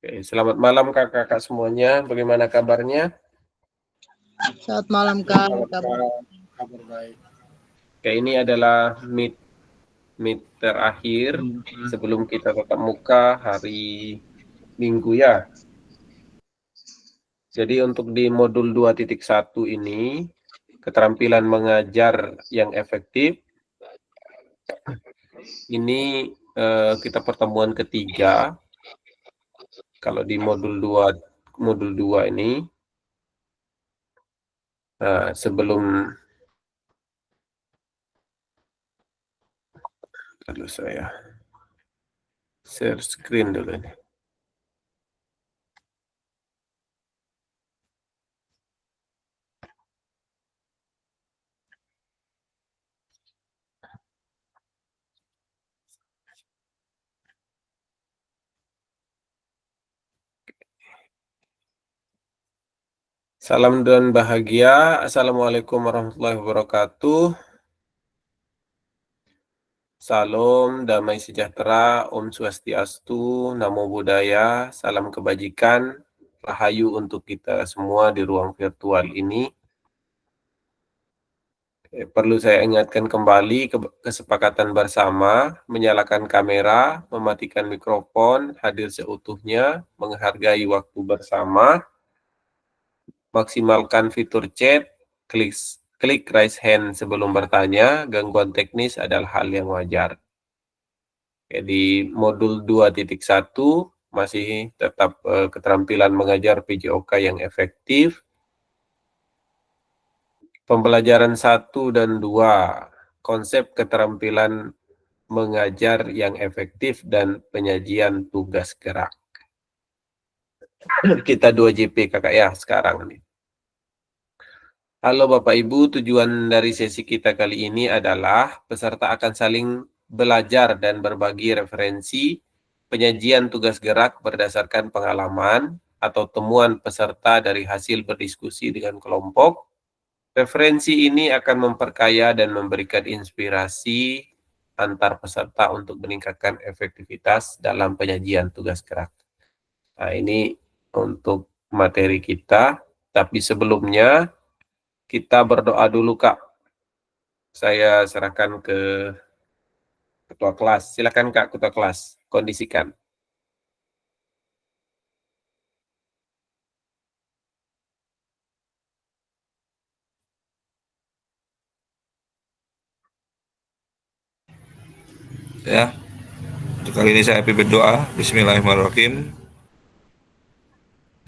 Oke, selamat malam kakak-kakak semuanya. Bagaimana kabarnya? Selamat malam Kak. Kabar baik. Oke, ini adalah meet terakhir sebelum kita tatap muka hari Minggu ya. Jadi untuk di modul 2.1 ini, keterampilan mengajar yang efektif, ini kita pertemuan ketiga. Kalau di modul 2 ini, sebelum saya share screen dulu ini. Salam dan bahagia. Assalamualaikum warahmatullahi wabarakatuh. Salam, damai sejahtera, Om Swastiastu, Namo Buddhaya, salam kebajikan, rahayu untuk kita semua di ruang virtual ini. Perlu saya ingatkan kembali kesepakatan bersama, menyalakan kamera, mematikan mikrofon, hadir seutuhnya, menghargai waktu bersama, maksimalkan fitur chat, klik raise hand sebelum bertanya, gangguan teknis adalah hal yang wajar. Di modul 2.1 masih tetap keterampilan mengajar PJOK yang efektif. Pembelajaran 1 dan 2, konsep keterampilan mengajar yang efektif dan penyajian tugas gerak. Kita 2JP kakak ya sekarang nih. Halo Bapak Ibu, tujuan dari sesi kita kali ini adalah peserta akan saling belajar dan berbagi referensi penyajian tugas gerak berdasarkan pengalaman atau temuan peserta dari hasil berdiskusi dengan kelompok. Referensi ini akan memperkaya dan memberikan inspirasi antar peserta untuk meningkatkan efektivitas dalam penyajian tugas gerak. Nah, ini untuk materi kita, tapi sebelumnya kita berdoa dulu Kak. Saya serahkan ke ketua kelas. Silakan Kak, ketua kelas, kondisikan. Ya, untuk kali ini saya berdoa. Bismillahirrahmanirrahim.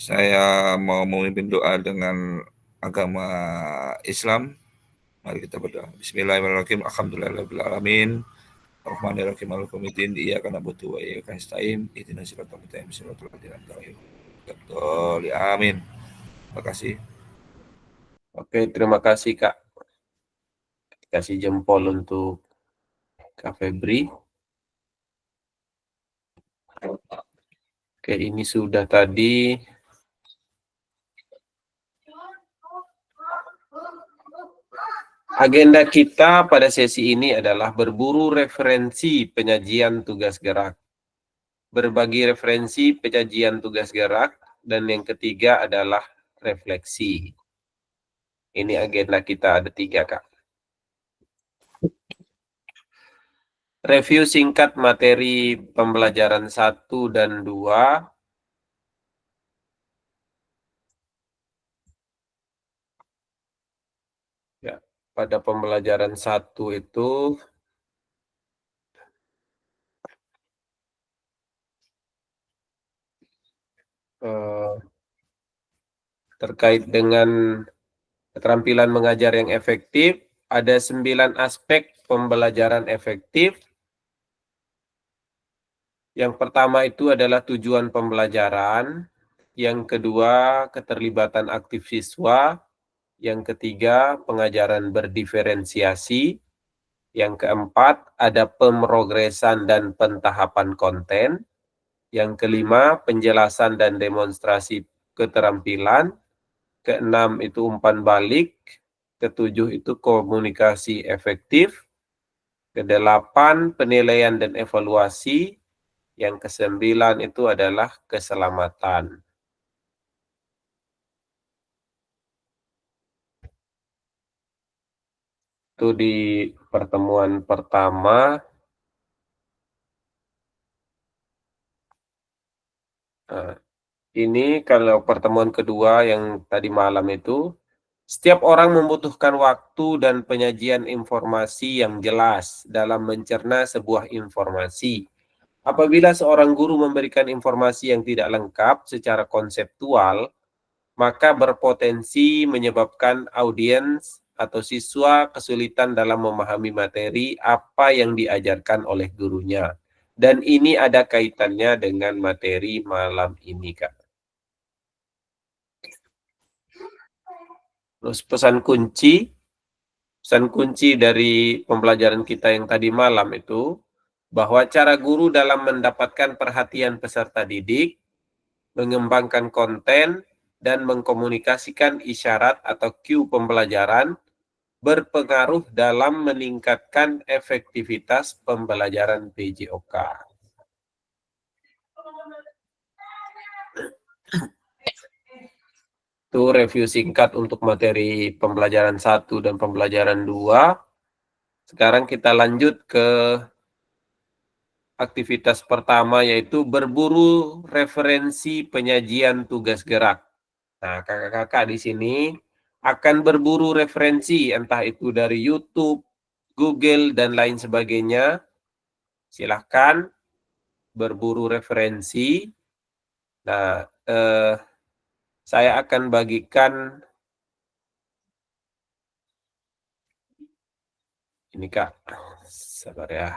Saya mau memimpin doa dengan agama Islam. Mari kita berdoa. Bismillahirrahmanirrahim. Alhamdulillahirrahmanirrahim. Ar-Rahmanirrahim. Al-Qumitin. Iyaka na'budu wa iyaka nasta'in. Ihdinas siratal mustaqim. Siratal ladzina an'amta 'alaihim. Amin. Terima kasih. Oke, terima kasih Kak. Kasih jempol untuk Kak Febri. Oke, ini sudah tadi. Agenda kita pada sesi ini adalah berburu referensi penyajian tugas gerak, berbagi referensi penyajian tugas gerak, dan yang ketiga adalah refleksi. Ini agenda kita, ada 3 Kak. Review singkat materi pembelajaran 1 dan 2. Ya, pada pembelajaran 1 itu terkait dengan keterampilan mengajar yang efektif, ada 9 aspek pembelajaran efektif. Yang pertama itu adalah tujuan pembelajaran, yang kedua keterlibatan aktif siswa, yang ketiga pengajaran berdiferensiasi, yang keempat ada pemrogresan dan pentahapan konten, yang kelima penjelasan dan demonstrasi keterampilan, keenam itu umpan balik, ketujuh itu komunikasi efektif, kedelapan penilaian dan evaluasi, Yang ke-9 itu adalah keselamatan. Itu di pertemuan pertama. Nah, ini kalau pertemuan kedua yang tadi malam itu, setiap orang membutuhkan waktu dan penyajian informasi yang jelas dalam mencerna sebuah informasi. Apabila seorang guru memberikan informasi yang tidak lengkap secara konseptual, maka berpotensi menyebabkan audiens atau siswa kesulitan dalam memahami materi apa yang diajarkan oleh gurunya. Dan ini ada kaitannya dengan materi malam ini, Kak. Terus pesan kunci dari pembelajaran kita yang tadi malam itu, bahwa cara guru dalam mendapatkan perhatian peserta didik, mengembangkan konten, dan mengkomunikasikan isyarat atau cue pembelajaran berpengaruh dalam meningkatkan efektivitas pembelajaran PJOK. Itu review singkat untuk materi pembelajaran 1 dan pembelajaran 2. Sekarang kita lanjut ke aktivitas pertama, yaitu berburu referensi penyajian tugas gerak. Nah, kakak-kakak di sini akan berburu referensi, entah itu dari YouTube, Google, dan lain sebagainya. Silahkan berburu referensi. Nah, saya akan bagikan ini, Kak. Sabar ya.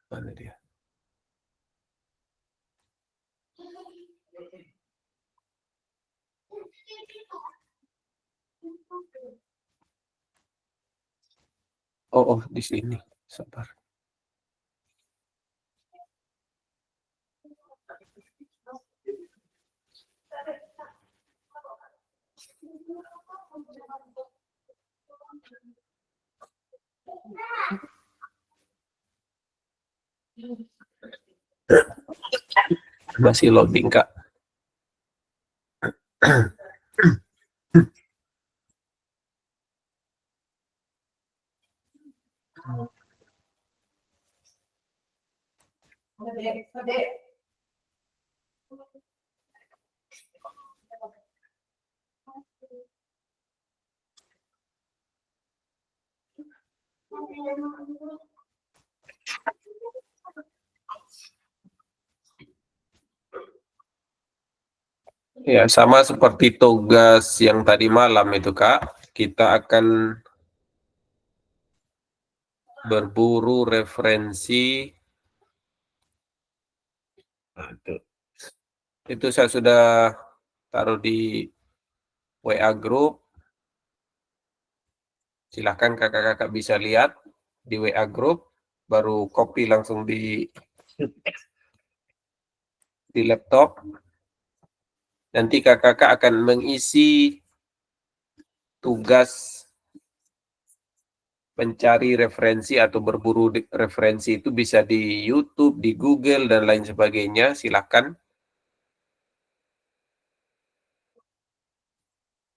Mana dia? Oh, di sini. Sabar. Masih loading, Kak. Ya, sama seperti tugas yang tadi malam itu, Kak. Kita akan berburu referensi. Nah, itu saya sudah taruh di WA Group. Silahkan kakak-kakak bisa lihat di WA Group. Baru copy langsung di laptop. Nanti kakak-kakak akan mengisi tugas mencari referensi atau berburu referensi itu bisa di YouTube, di Google, dan lain sebagainya. Silakan.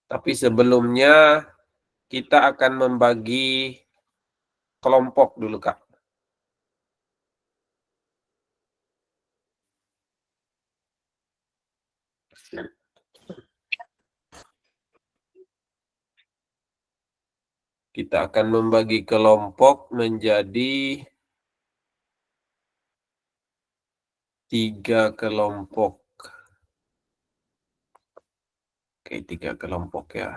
Tapi sebelumnya kita akan membagi kelompok dulu, Kak. Kita akan membagi kelompok menjadi 3 kelompok. Oke, 3 kelompok ya.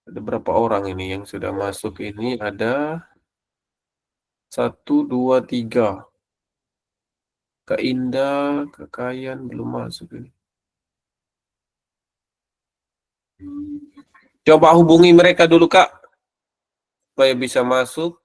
Ada berapa orang ini yang sudah masuk ini? Ada 1, 2, 3. Kak Indah, Kak Kayan belum masuk ini. Coba hubungi mereka dulu, Kak, supaya bisa masuk.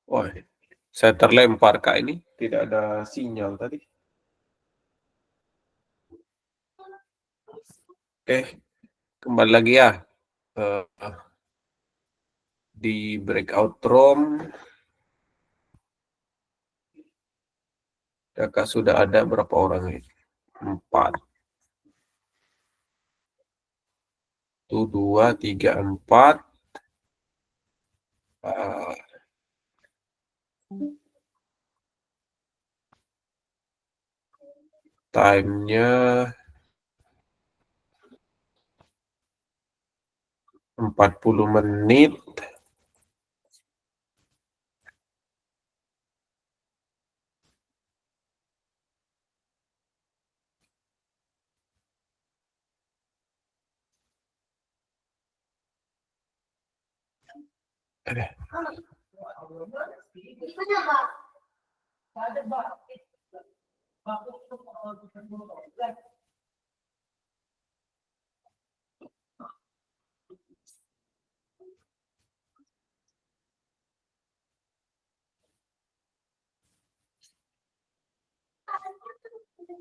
Wah, saya terlempar Kak ini, tidak ada sinyal tadi. Oke, kembali lagi ya. Di breakout room. Kakak sudah ada berapa orang ini? 4. 1, 2, 3, 4. Time-nya 40 menit.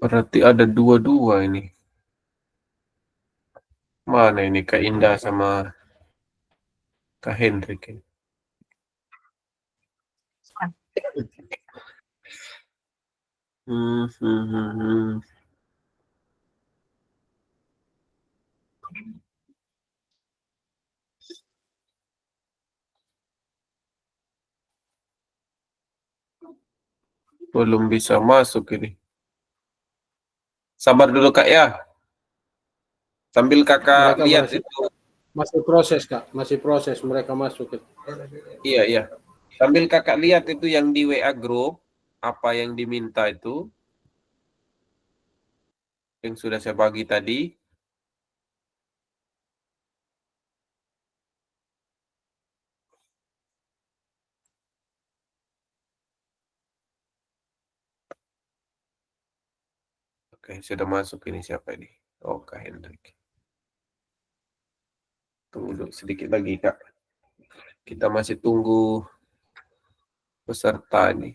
Berarti ada 2-2 ini. Mana ini Kak Indah sama Kak Hendrik ini? Hmm, hmm, hmm, hmm. Belum bisa masuk ini. Sabar dulu Kak ya. Sambil Kakak Mereka lihat masih itu. masih proses Kak, masih proses mereka masuk. Iya, iya. Sambil Kakak lihat itu yang di WA group, apa yang diminta itu, yang sudah saya bagi tadi. Oke, sudah masuk ini siapa ini? Oh, Kak Hendrik. Tunggu dulu sedikit lagi, Kak. Kita masih tunggu peserta ini.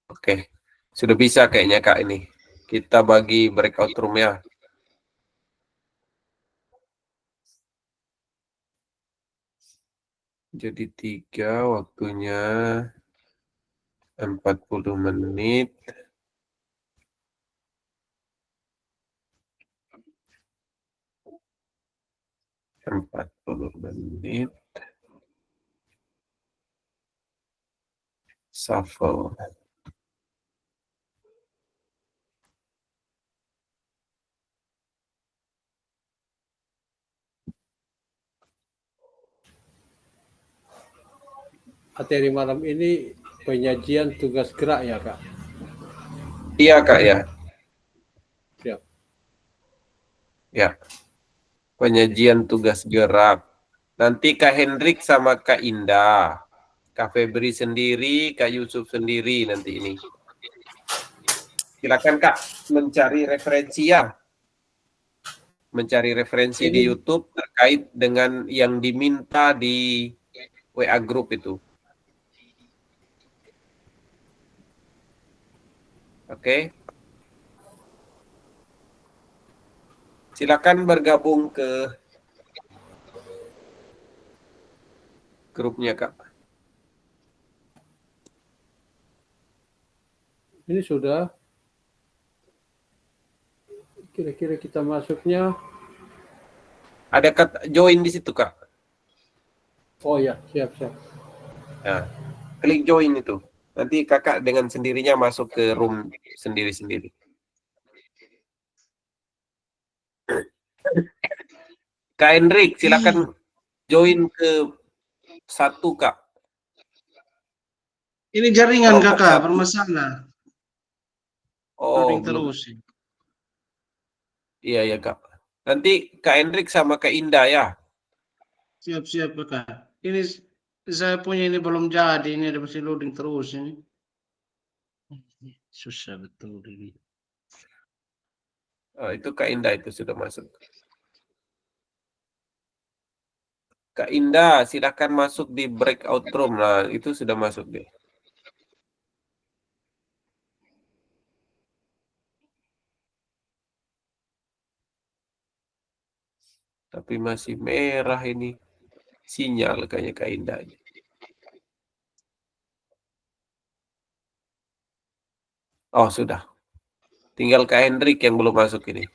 Oke, sudah bisa kayaknya Kak ini. Kita bagi breakout room ya. Jadi 3 waktunya 40 menit. Empat puluh menit. Shuffle. Materi malam ini penyajian tugas gerak ya Kak? Iya Kak ya. Siap. Ya. Penyajian tugas gerak. Nanti Kak Hendrik sama Kak Indah. Kak Febri sendiri, Kak Yusuf sendiri nanti ini. Silakan Kak mencari referensi ya. Mencari referensi di YouTube terkait dengan yang diminta di WA group itu. Oke. Silakan bergabung ke grupnya Kak. Ini sudah kira-kira kita masuknya. Ada kata join di situ Kak. Oh ya, siap. Nah, klik join itu. Nanti kakak dengan sendirinya masuk ke room sendiri-sendiri. Kak Hendrik, silakan join ke satu Kak. Ini jaringan Kelompok kakak, satu. bermasalah. Oh, Loading belum. terus. Iya ya Kak. Nanti Kak Hendrik sama Kak Indah ya. Siap kakak. Ini saya punya ini belum jadi, ini ada masih loading terus ini. Susah betul ini. Oh, itu Kak Indah itu sudah masuk. Kak Indah, silakan masuk di breakout room. Nah, itu sudah masuk deh. Tapi masih merah ini. Sinyal kayaknya Kak Indah ini. Oh, sudah. Tinggal Kak Hendrik yang belum masuk ini.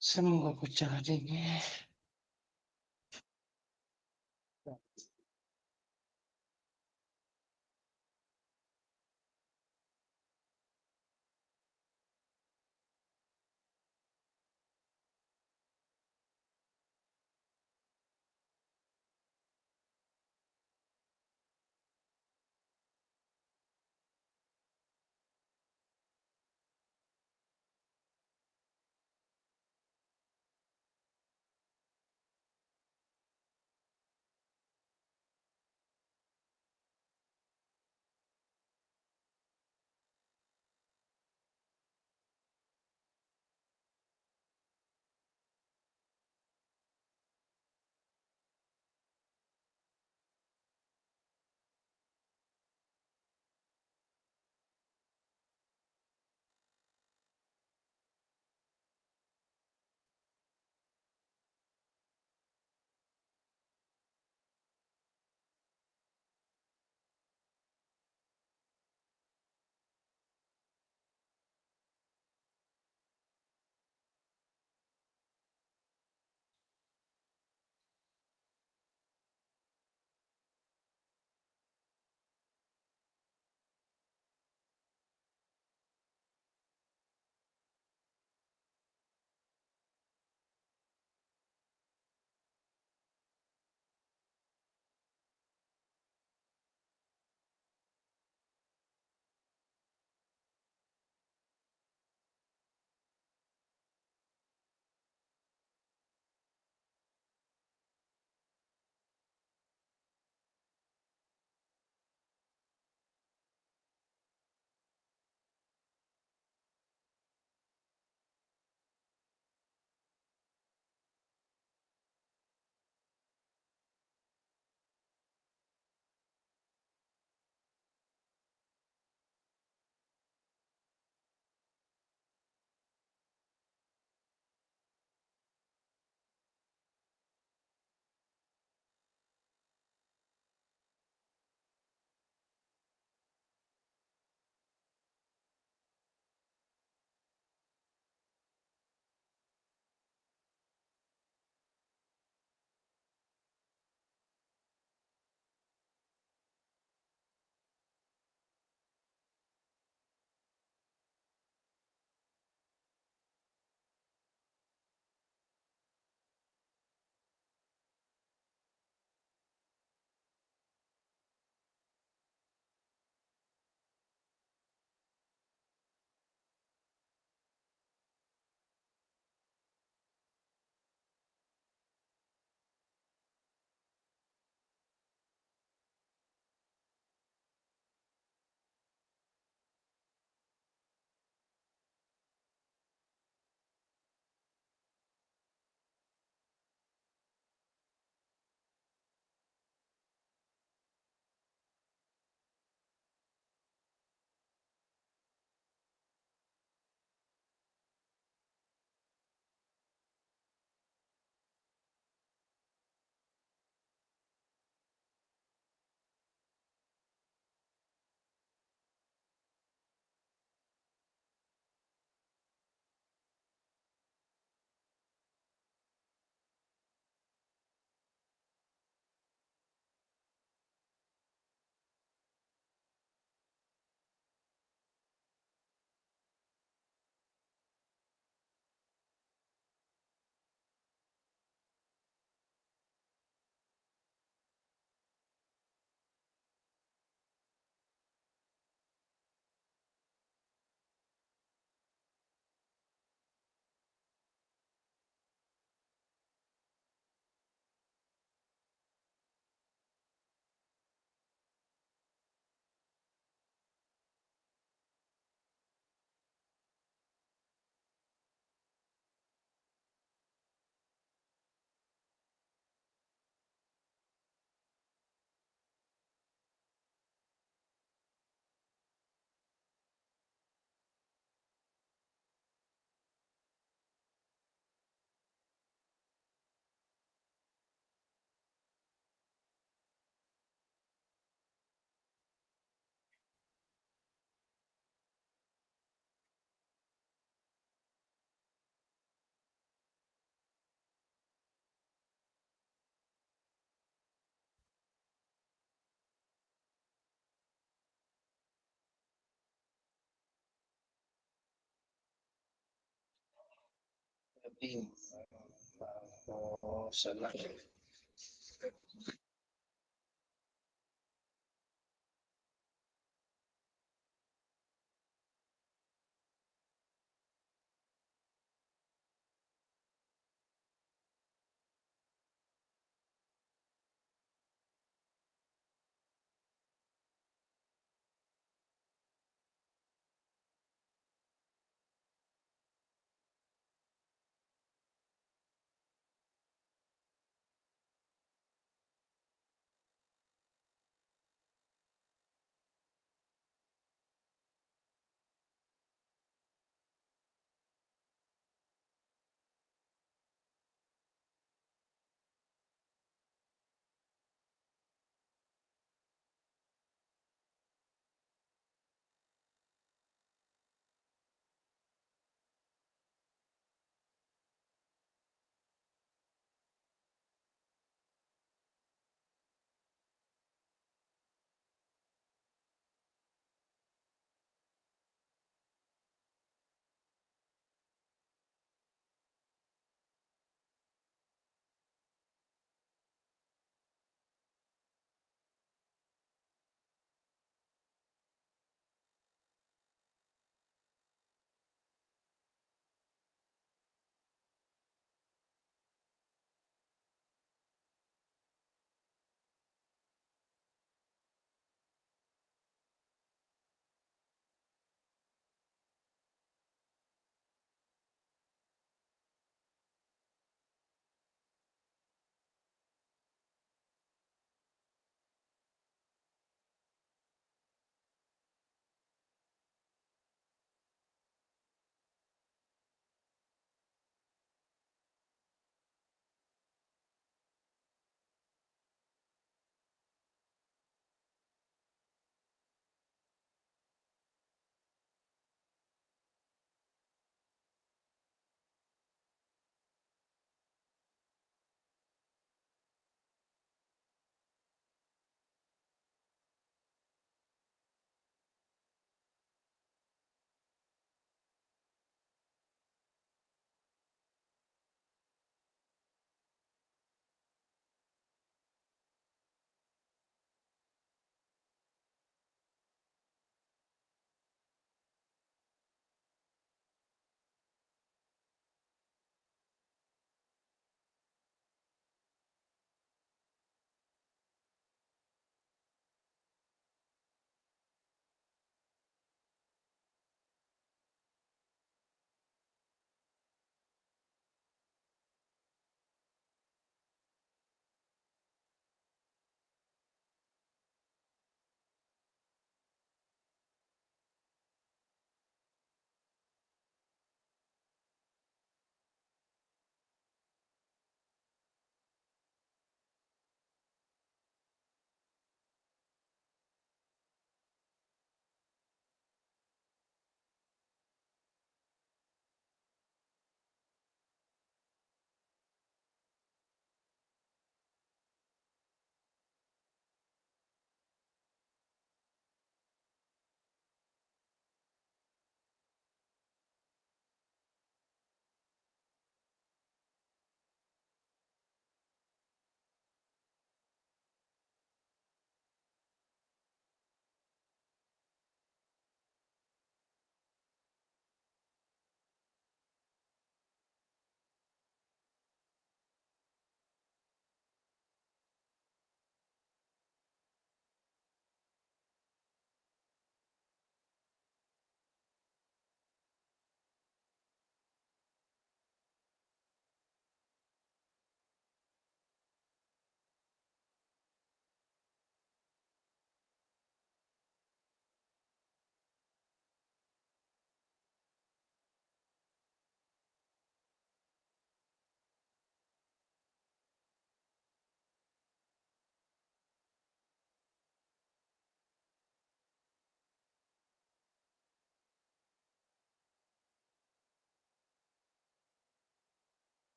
Semoga aku jadi. Oh, salah.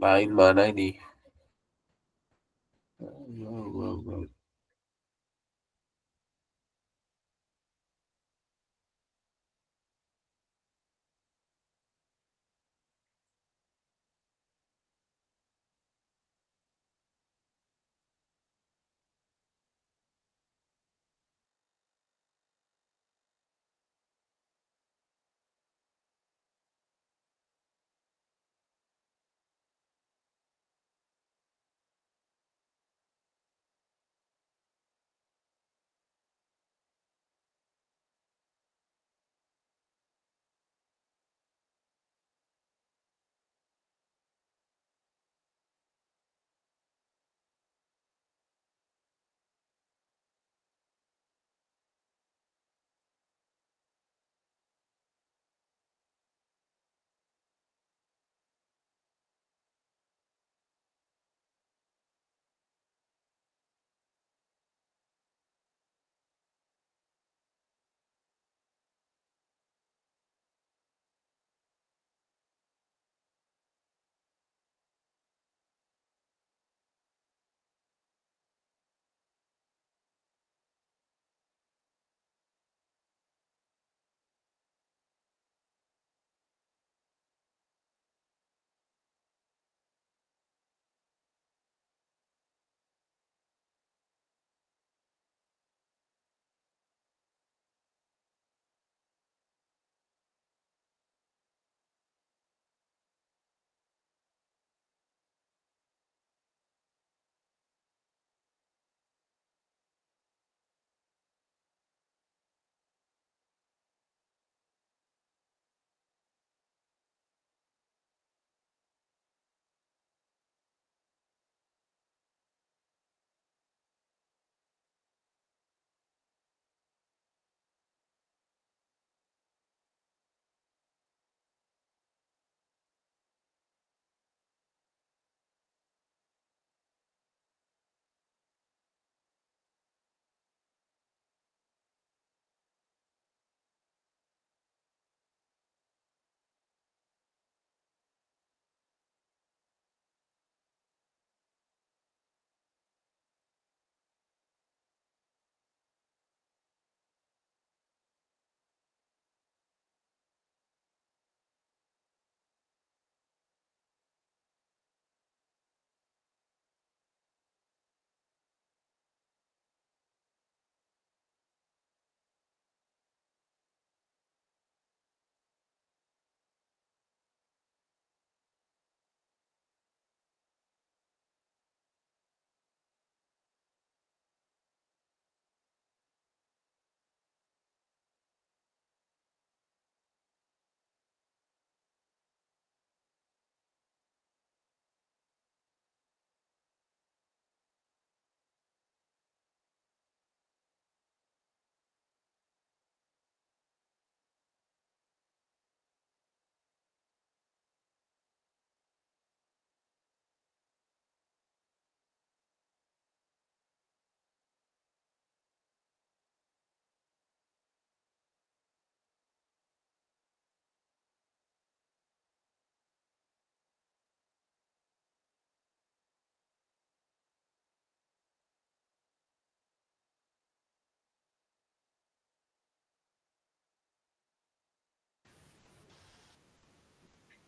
Main mana ini?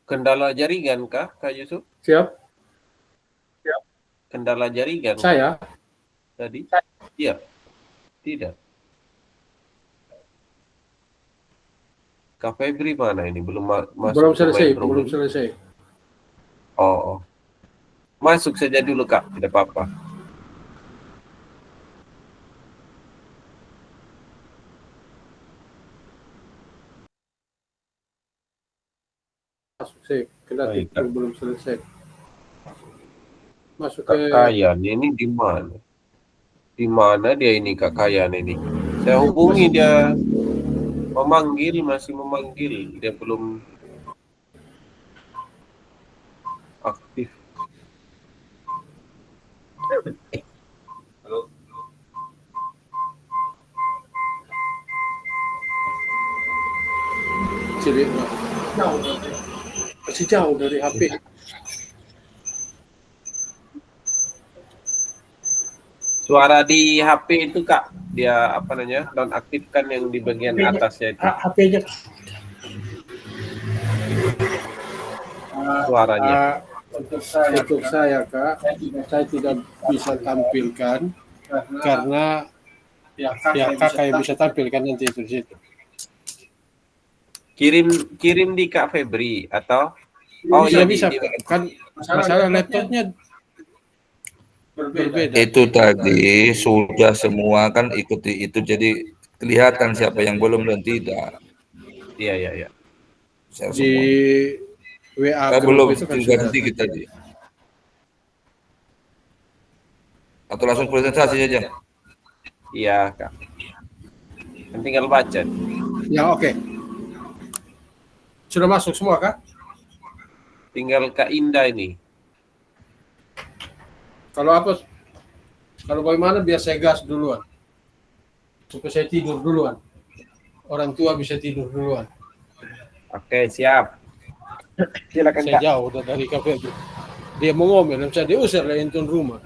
Kendala jaringan kah, Kak Yusuf? Siap. Kendala jaringan Saya tadi? Iya, tidak. Kak Febri mana ini? Belum masuk Belum ke selesai, main room belum ini. selesai. Oh. Masuk saja dulu Kak, tidak apa-apa. Masuk saya, Baik, Kak. belum selesai. Masuk Kak ke Kayan ini di mana? Di mana dia ini Kak Kayan ini? Saya hubungi dia masih memanggil, dia belum aktif. Halo. sini. Masih jauh dari HP. Suara di HP itu Kak, dia apa namanya? Nonaktifkan yang di bagian atasnya itu HP-nya suaranya. untuk saya Kak, saya tidak bisa tampilkan karena ya kakak yang bisa tampilkan nanti itu di situ. Kirim di Kak Febri atau Iya di bisa kan masalah laptopnya berbeda. Itu tadi sudah semua kan ikuti itu, jadi kelihatan siapa yang belum dan tidak. Iya. Share Di semua. WA Belum, grup itu kan tinggal sudah sedikit tadi. Atau langsung presentasi aja. Iya Kak. Kan tinggal baca. ya oke. Sudah masuk semua Kak? Tinggal Kak Indah ini. Kalau bagaimana biar saya gas duluan. Supaya saya tidur duluan. Orang tua bisa tidur duluan. Oke, siap. Silakan Saya Kak. jauh dari kafe itu. Dia mau ngomel, dan saya diusir dari entun rumah.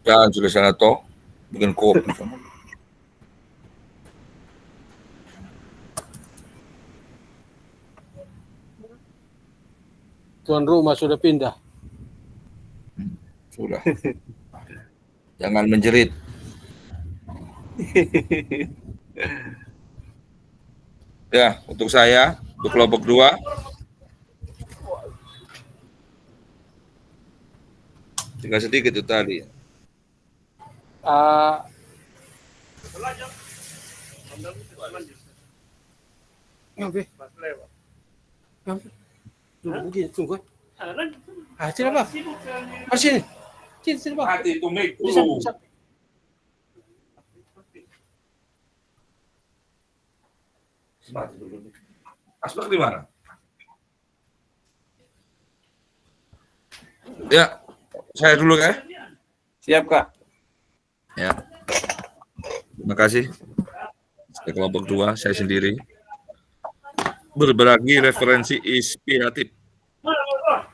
Jangan sudah sana toh, bikin kopi. Tuan rumah sudah pindah. Sudah. Jangan menjerit. Ya, untuk saya, untuk kelompok 2. Tinggal sedikit itu tadi. Begini, tunggu. Sini Pak. Sini. Sini Pak. Hati itu mic Bisa. Asbak di mana? Ya, saya dulu ya. Siap Kak. Ya. Terima kasih. Saya kelompok 2, saya sendiri. Berbagi referensi inspiratif.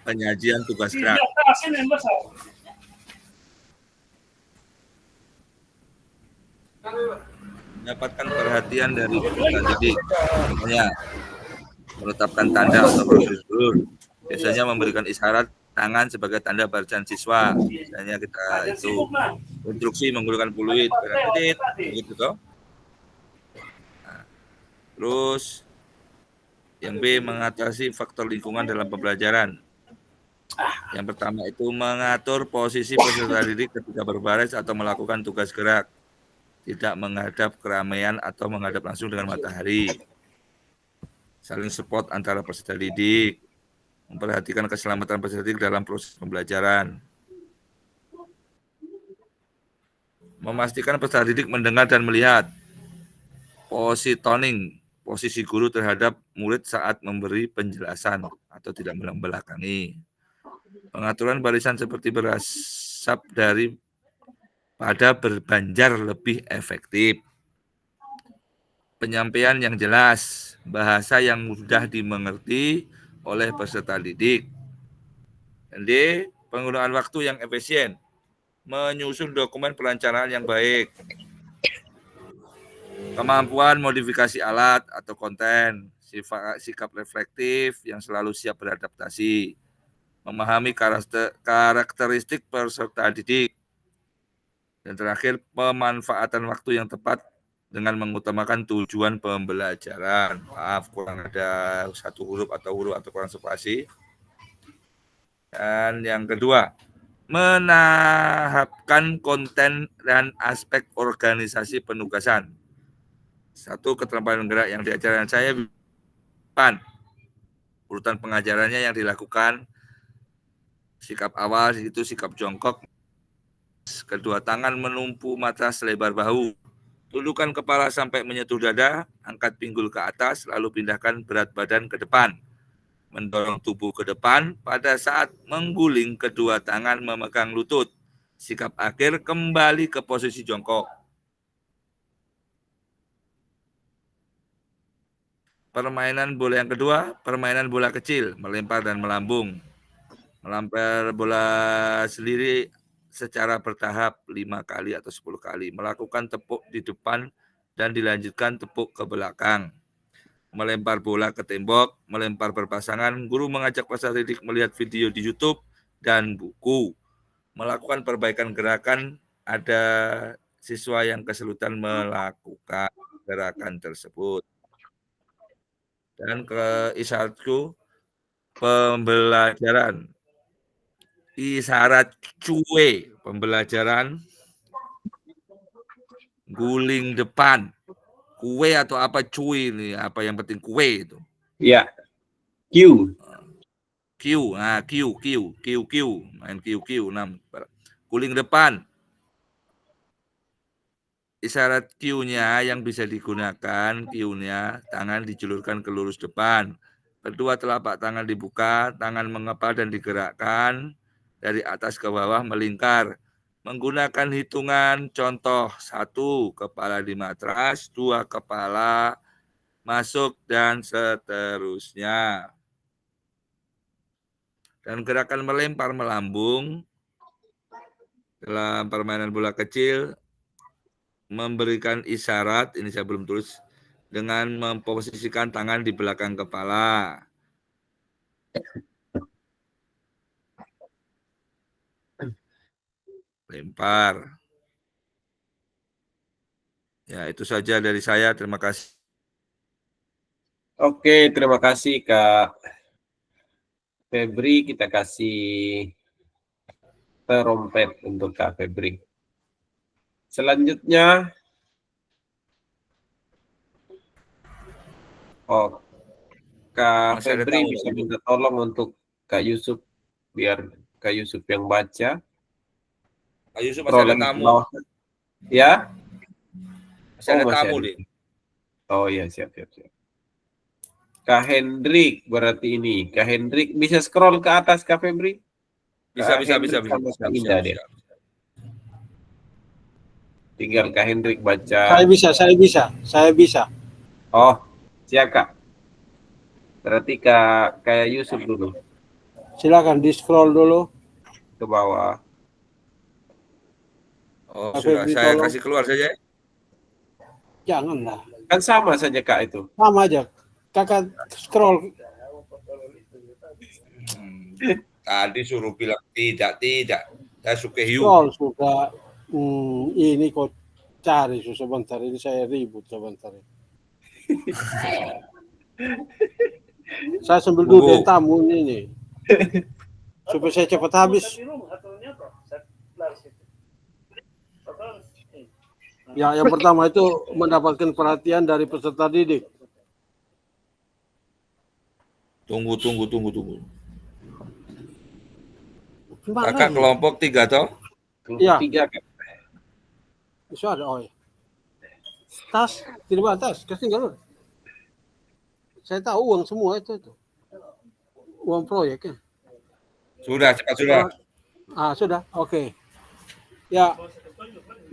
Penyajian tugas gerak. Mendapatkan perhatian dari peserta didik. Contohnya, menetapkan tanda atau prosedur. Biasanya memberikan isyarat tangan sebagai tanda barisan siswa. Misalnya kita itu instruksi menggunakan fluid, begitu toh. Nah, terus yang B, mengatasi faktor lingkungan dalam pembelajaran. Yang pertama itu mengatur posisi peserta didik ketika berbaris atau melakukan tugas gerak. Tidak menghadap keramaian atau menghadap langsung dengan matahari. Saling support antara peserta didik. Memperhatikan keselamatan peserta didik dalam proses pembelajaran. Memastikan peserta didik mendengar dan melihat. Positoning, posisi guru terhadap murid saat memberi penjelasan atau tidak membelakangi. Pengaturan barisan seperti berasap dari pada berbanjar lebih efektif. Penyampaian yang jelas, bahasa yang mudah dimengerti oleh peserta didik. Dan D, penggunaan waktu yang efisien, menyusun dokumen perencanaan yang baik. Kemampuan modifikasi alat atau konten, sikap reflektif yang selalu siap beradaptasi. Memahami karakteristik peserta didik. Dan terakhir, pemanfaatan waktu yang tepat dengan mengutamakan tujuan pembelajaran. Maaf, kurang ada satu huruf atau kurang spasi. Dan yang kedua, menahapkan konten dan aspek organisasi penugasan. Satu, keterampilan gerak yang diajarkan saya, urutan pengajarannya yang dilakukan, sikap awal itu sikap jongkok, kedua tangan menumpu matras selebar bahu, tundukkan kepala sampai menyentuh dada, angkat pinggul ke atas, lalu pindahkan berat badan ke depan, mendorong tubuh ke depan. Pada saat mengguling, kedua tangan memegang lutut. Sikap akhir kembali ke posisi jongkok. Permainan bola yang kedua, permainan bola kecil, melempar dan melambung. Melempar bola sendiri secara bertahap 5 kali atau 10 kali. Melakukan tepuk di depan dan dilanjutkan tepuk ke belakang. Melempar bola ke tembok, melempar berpasangan. Guru mengajak peserta didik melihat video di YouTube dan buku. Melakukan perbaikan gerakan, ada siswa yang kesulitan melakukan gerakan tersebut. Dan ke isyaratku, pembelajaran. Isyarat cuwe, pembelajaran guling depan. Kue atau apa cuy ini, apa yang penting kue itu. Ya. Q. Q, nah Q, main Q, 6. Guling depan. Isyarat Q-nya yang bisa digunakan, Q-nya tangan dijulurkan ke lurus depan. Kedua telapak tangan dibuka, tangan mengepal dan digerakkan dari atas ke bawah melingkar. Menggunakan hitungan contoh 1, kepala di matras, 2, kepala masuk, dan seterusnya. Dan gerakan melempar melambung dalam permainan bola kecil, memberikan isyarat, ini saya belum tulis, dengan memposisikan tangan di belakang kepala. Lempar. Ya, itu saja dari saya. Terima kasih. Oke, terima kasih Kak Febri. Kita kasih trompet untuk Kak Febri. Selanjutnya, Kak Masih ada Febri tamu. bisa minta tolong untuk Kak Yusuf, biar Kak Yusuf yang baca. Kak Yusuf masih ada tamu. Ya? Masih ada masih tamu ada. nih. Oh iya, siap. Kak Hendrik berarti ini. Kak Hendrik bisa scroll ke atas Kak Febri? Bisa. Indah dia. Tinggal Kak Hendrik baca. Saya bisa. Oh, siap Kak. Berarti kayak Yusuf dulu Silakan di scroll dulu. ke bawah. Oh, Kak sudah. Febri, Saya tolong. kasih keluar saja. Janganlah. Kan sama saja Kak itu. Sama aja. Kakak scroll. Tadi suruh bilang tidak. Saya suka hiu. Scroll sudah. Ini kok cari sebentar. Ini saya ribut sebentar. Saya sambil duduk tamu ini. Supaya saya cepat habis. Ya, yang pertama itu mendapatkan perhatian dari peserta didik. Tunggu. Gimana Kakak ini? kelompok 3 toh? Iya. 3 Kak. Bisa ada, oh ya. Tas, tidak ada tas, ketinggalan. Saya tahu uang semua itu. Uang proyeknya. Sudah, cepat sudah. Sudah, oke. Ya,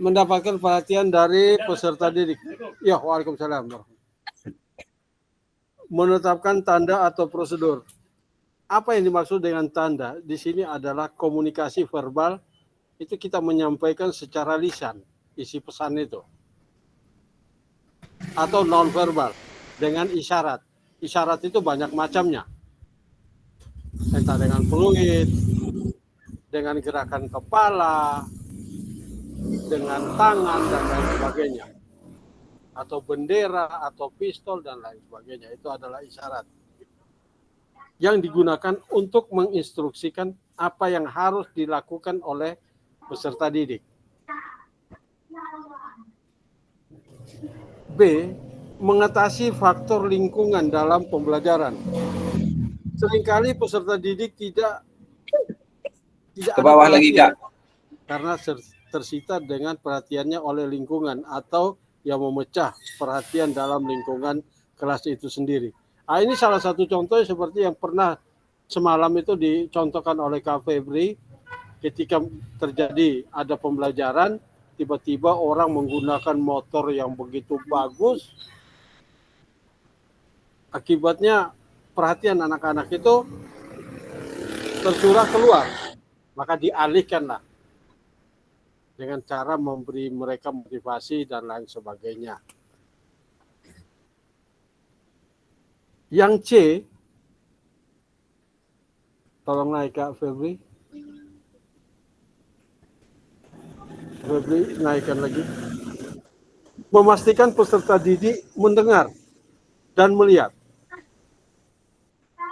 mendapatkan perhatian dari peserta didik. Ya, waalaikumsalam. Menetapkan tanda atau prosedur. Apa yang dimaksud dengan tanda? Di sini adalah komunikasi verbal. Itu kita menyampaikan secara lisan isi pesan itu. Atau non-verbal dengan isyarat. Isyarat itu banyak macamnya. Entah dengan peluit, dengan gerakan kepala, dengan tangan dan lain sebagainya, atau bendera atau pistol dan lain sebagainya. Itu adalah isyarat yang digunakan untuk menginstruksikan apa yang harus dilakukan oleh peserta didik. B. Mengatasi faktor lingkungan dalam pembelajaran. Seringkali peserta didik tidak Ke bawah lagi, Kak. karena tersita dengan perhatiannya oleh lingkungan atau yang memecah perhatian dalam lingkungan kelas itu sendiri. Nah, ini salah satu contoh seperti yang pernah semalam itu dicontohkan oleh Kak Febri ketika terjadi ada pembelajaran, tiba-tiba orang menggunakan motor yang begitu bagus, akibatnya perhatian anak-anak itu tercurah keluar, maka dialihkanlah dengan cara memberi mereka motivasi dan lain sebagainya. Yang C, tolong naik Kak Febri. Febri, naikkan lagi. Memastikan peserta didik mendengar dan melihat.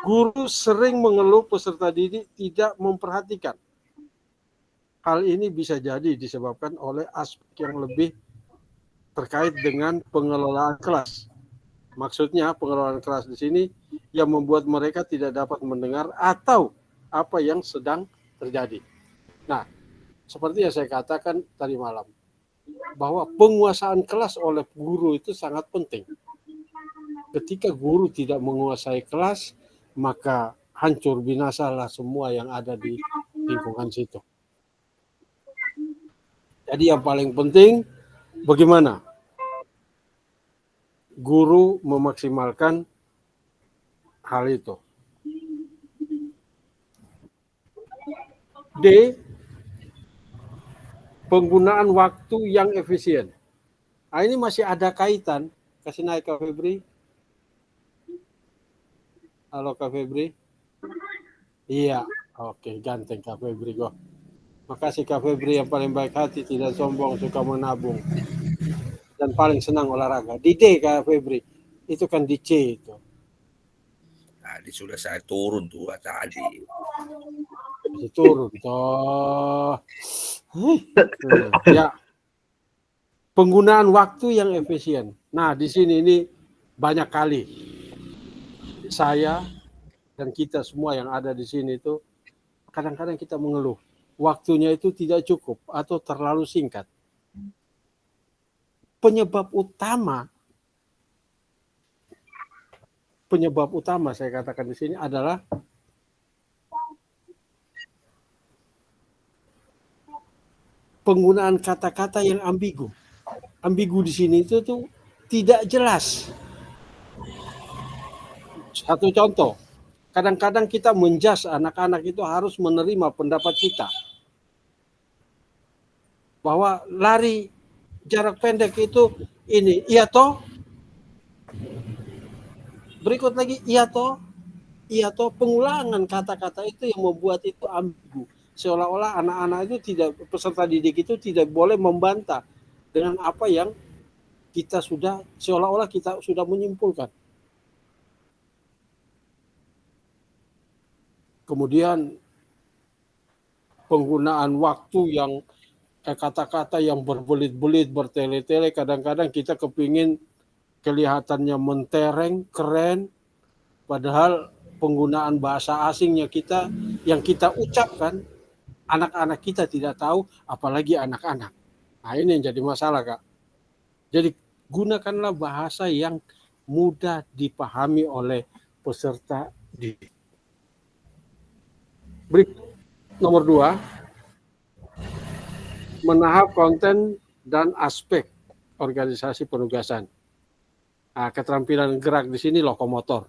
Guru sering mengeluh peserta didik tidak memperhatikan. Hal ini bisa jadi disebabkan oleh aspek yang lebih terkait dengan pengelolaan kelas. Maksudnya pengelolaan kelas di sini yang membuat mereka tidak dapat mendengar atau apa yang sedang terjadi. Nah, seperti yang saya katakan tadi malam, bahwa penguasaan kelas oleh guru itu sangat penting. Ketika guru tidak menguasai kelas, maka hancur binasalah semua yang ada di lingkungan situ. Jadi yang paling penting bagaimana guru memaksimalkan hal itu. D. Penggunaan waktu yang efisien. Nah, ini masih ada kaitan. Kasih naik Kak Febri. Halo Kak Febri. Iya, oke, ganteng Kak Febri kok. Makasih Kak Febri yang paling baik hati, tidak sombong, suka menabung, dan paling senang olahraga. Di D Kak Febri, itu kan di C itu. Tadi sudah saya turun tuh tadi. Masih turun toh. Ya, penggunaan waktu yang efisien. Nah, di sini ini banyak kali saya dan kita semua yang ada di sini itu kadang-kadang kita mengeluh waktunya itu tidak cukup atau terlalu singkat. Penyebab utama saya katakan di sini adalah penggunaan kata-kata yang ambigu. Ambigu di sini itu tuh tidak jelas. Satu contoh, kadang-kadang kita menjas anak-anak itu harus menerima pendapat kita. Bahwa lari jarak pendek itu ini, iya toh? Berikut lagi, iya toh? Iya toh, pengulangan kata-kata itu yang membuat itu ambigu. Seolah-olah anak-anak itu tidak, peserta didik itu tidak boleh membantah dengan apa yang kita sudah, seolah-olah kita sudah menyimpulkan. Kemudian penggunaan waktu yang kata-kata yang berbelit-belit, bertele-tele, kadang-kadang kita kepingin kelihatannya mentereng, keren, padahal penggunaan bahasa asingnya kita, yang kita ucapkan, anak-anak kita tidak tahu, apalagi anak-anak. Nah, ini yang jadi masalah, Kak. Jadi gunakanlah bahasa yang mudah dipahami oleh peserta didik. Nomor 2, menahap konten dan aspek organisasi penugasan. Nah, keterampilan gerak di sini lokomotor.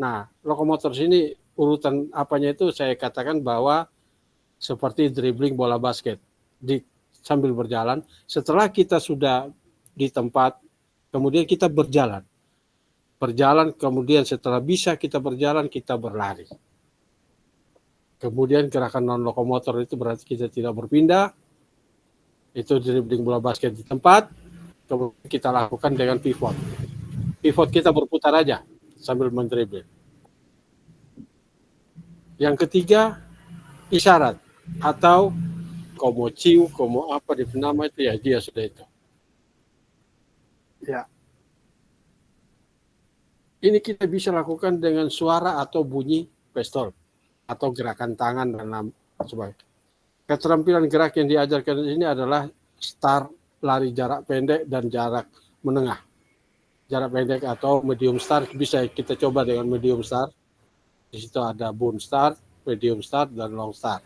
Nah, lokomotor sini urutan apanya itu saya katakan bahwa seperti dribbling bola basket sambil berjalan. Setelah kita sudah di tempat, kemudian kita berjalan. Berjalan, kemudian setelah bisa kita berjalan, kita berlari. Kemudian gerakan non lokomotor itu berarti kita tidak berpindah. Itu dribbling bola basket di tempat, kemudian kita lakukan dengan pivot. Pivot kita berputar aja sambil mendribble. Yang ketiga, isyarat atau komo ciu, komo apa di nama itu ya, dia sudah itu. Ya. Ini kita bisa lakukan dengan suara atau bunyi pistol atau gerakan tangan dan sebagainya. Keterampilan gerak yang diajarkan di sini adalah start, lari jarak pendek dan jarak menengah. Jarak pendek atau medium start bisa kita coba dengan medium start. Di situ ada boom start, medium start dan long start.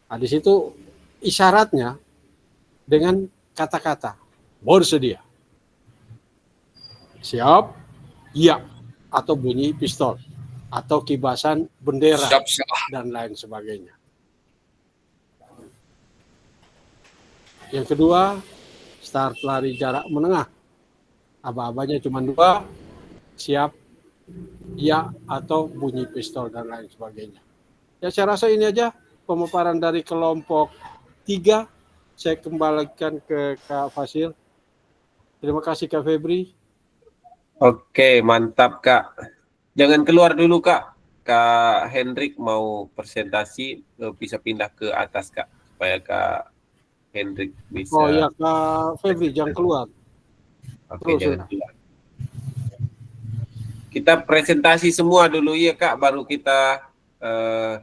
Nah, di situ isyaratnya dengan kata-kata bersedia, siap, iya, atau bunyi pistol, atau kibasan bendera, Siap. dan lain sebagainya. Yang kedua, start lari jarak menengah. Aba-abanya cuma 2, siap, iya, atau bunyi pistol, dan lain sebagainya. Ya, saya rasa ini aja pemaparan dari kelompok 3. Saya kembalikan ke Kak Fasil. Terima kasih Kak Febri. Oke, mantap Kak. Jangan keluar dulu Kak. Kak Hendrik mau presentasi, bisa pindah ke atas Kak, supaya Kak Hendrik bisa. Oh ya Kak Febri, jangan keluar. Oke, jangan keluar. Kita presentasi semua dulu ya Kak, baru kita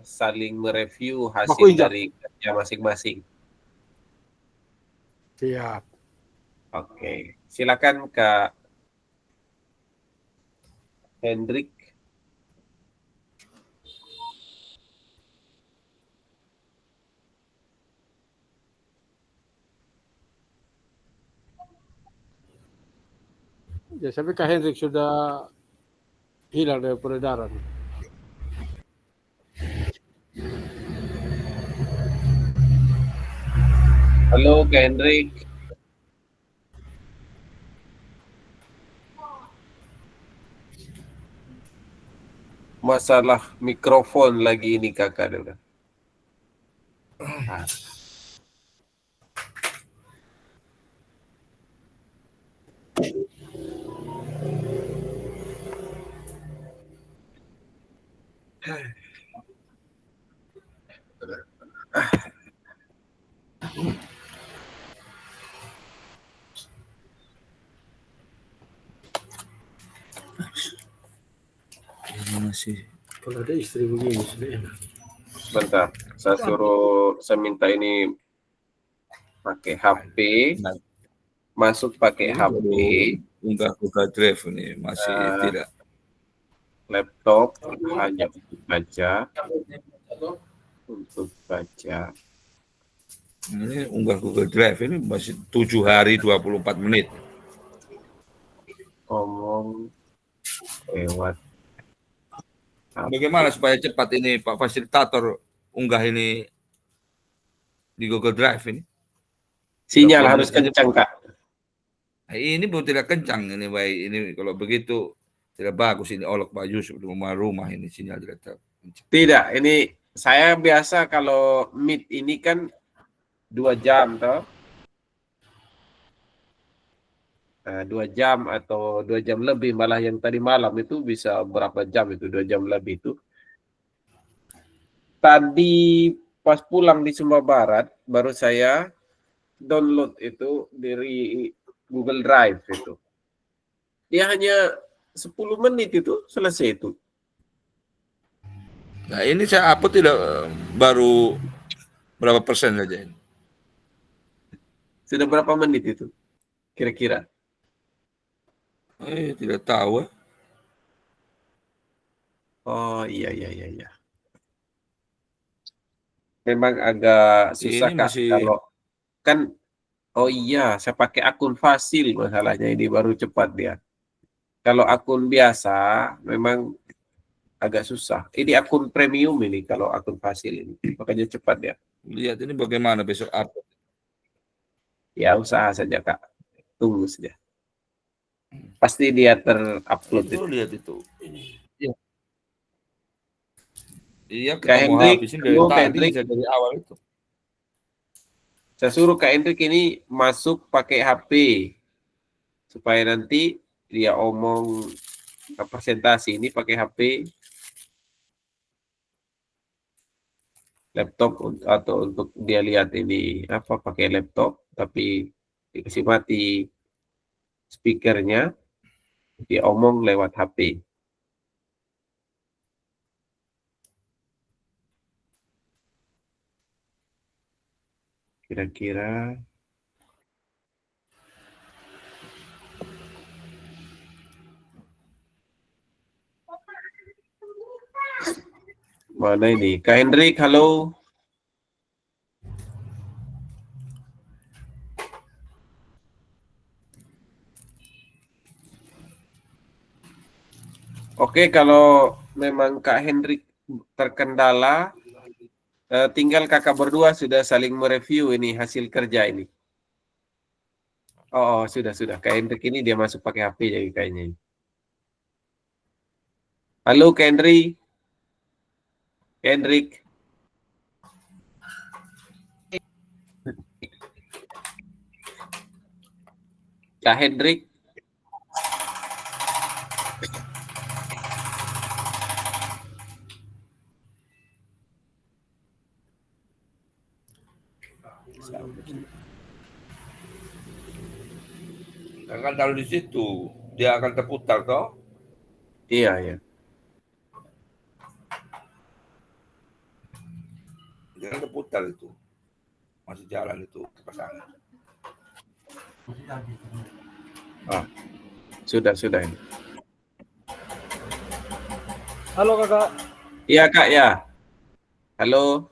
saling mereview hasil dari kerja masing-masing. Siap. Oke, silakan Kak Hendrik. Ya, sampai Kak Hendrik sudah hilang dari peredaran. Halo Kak Hendrik. Masalah mikrofon lagi ini Kakak dulu. Masih. Kalau ada istri begini sudah enak. Bentar, saya minta ini pakai HP, masuk pakai HP, unggah Google Drive ini masih tidak. Laptop hanya untuk baca. Ini unggah Google Drive ini masih 7 hari 24 menit. Ngomong lewat. Bagaimana supaya cepat ini Pak Fasilitator unggah ini di Google Drive ini? Sinyal harus kencang Kak. Nah, ini belum tidak kencang ini baik ini kalau begitu tidak bagus ini olok Pak Yusuf rumah ini sinyal tidak kencang. Tidak, ini saya biasa kalau meet ini kan 2 jam toh. 2 jam atau 2 jam lebih, malah yang tadi malam itu bisa berapa jam itu, 2 jam lebih itu. Tadi pas pulang di Sumba Barat baru saya download itu dari Google Drive itu. Dia hanya 10 menit itu selesai itu. Nah ini saya upload tidak baru berapa persen saja ini? Sudah berapa menit itu kira-kira? Tidak tahu. Oh iya. Memang agak susah Kak kalau kan. Oh iya, saya pakai akun Fasil masalahnya, ini baru cepat dia. Kalau akun biasa memang agak susah. Ini akun premium ini kalau akun Fasil ini, makanya cepat ya. Lihat ini bagaimana besok upload. Ya usaha saja Kak, tunggu saja. Pasti dia terupload itu. Lihat itu. Iya, Kak Hendrik, dari awal itu. Saya suruh Kak Hendrik ini masuk pakai HP supaya nanti dia omong presentasi ini pakai HP, laptop atau untuk dia lihat ini apa pakai laptop, tapi dikasih mati speakernya, dia omong lewat HP. Kira-kira mana ini? Kak Hendrik, halo. Oke, kalau memang Kak Hendrik terkendala, tinggal kakak berdua sudah saling mereview ini hasil kerja ini. Oh, sudah. Kak Hendrik ini dia masuk pakai HP jadi kayaknya. Halo Kak Hendrik. Kak Hendrik. Kak Hendrik. Akan taruh di situ, dia akan terputar toh. Iya. Dia akan terputar itu, masih jalan itu pasangan. Sudah ini. Halo kakak. Iya Kak ya. Halo.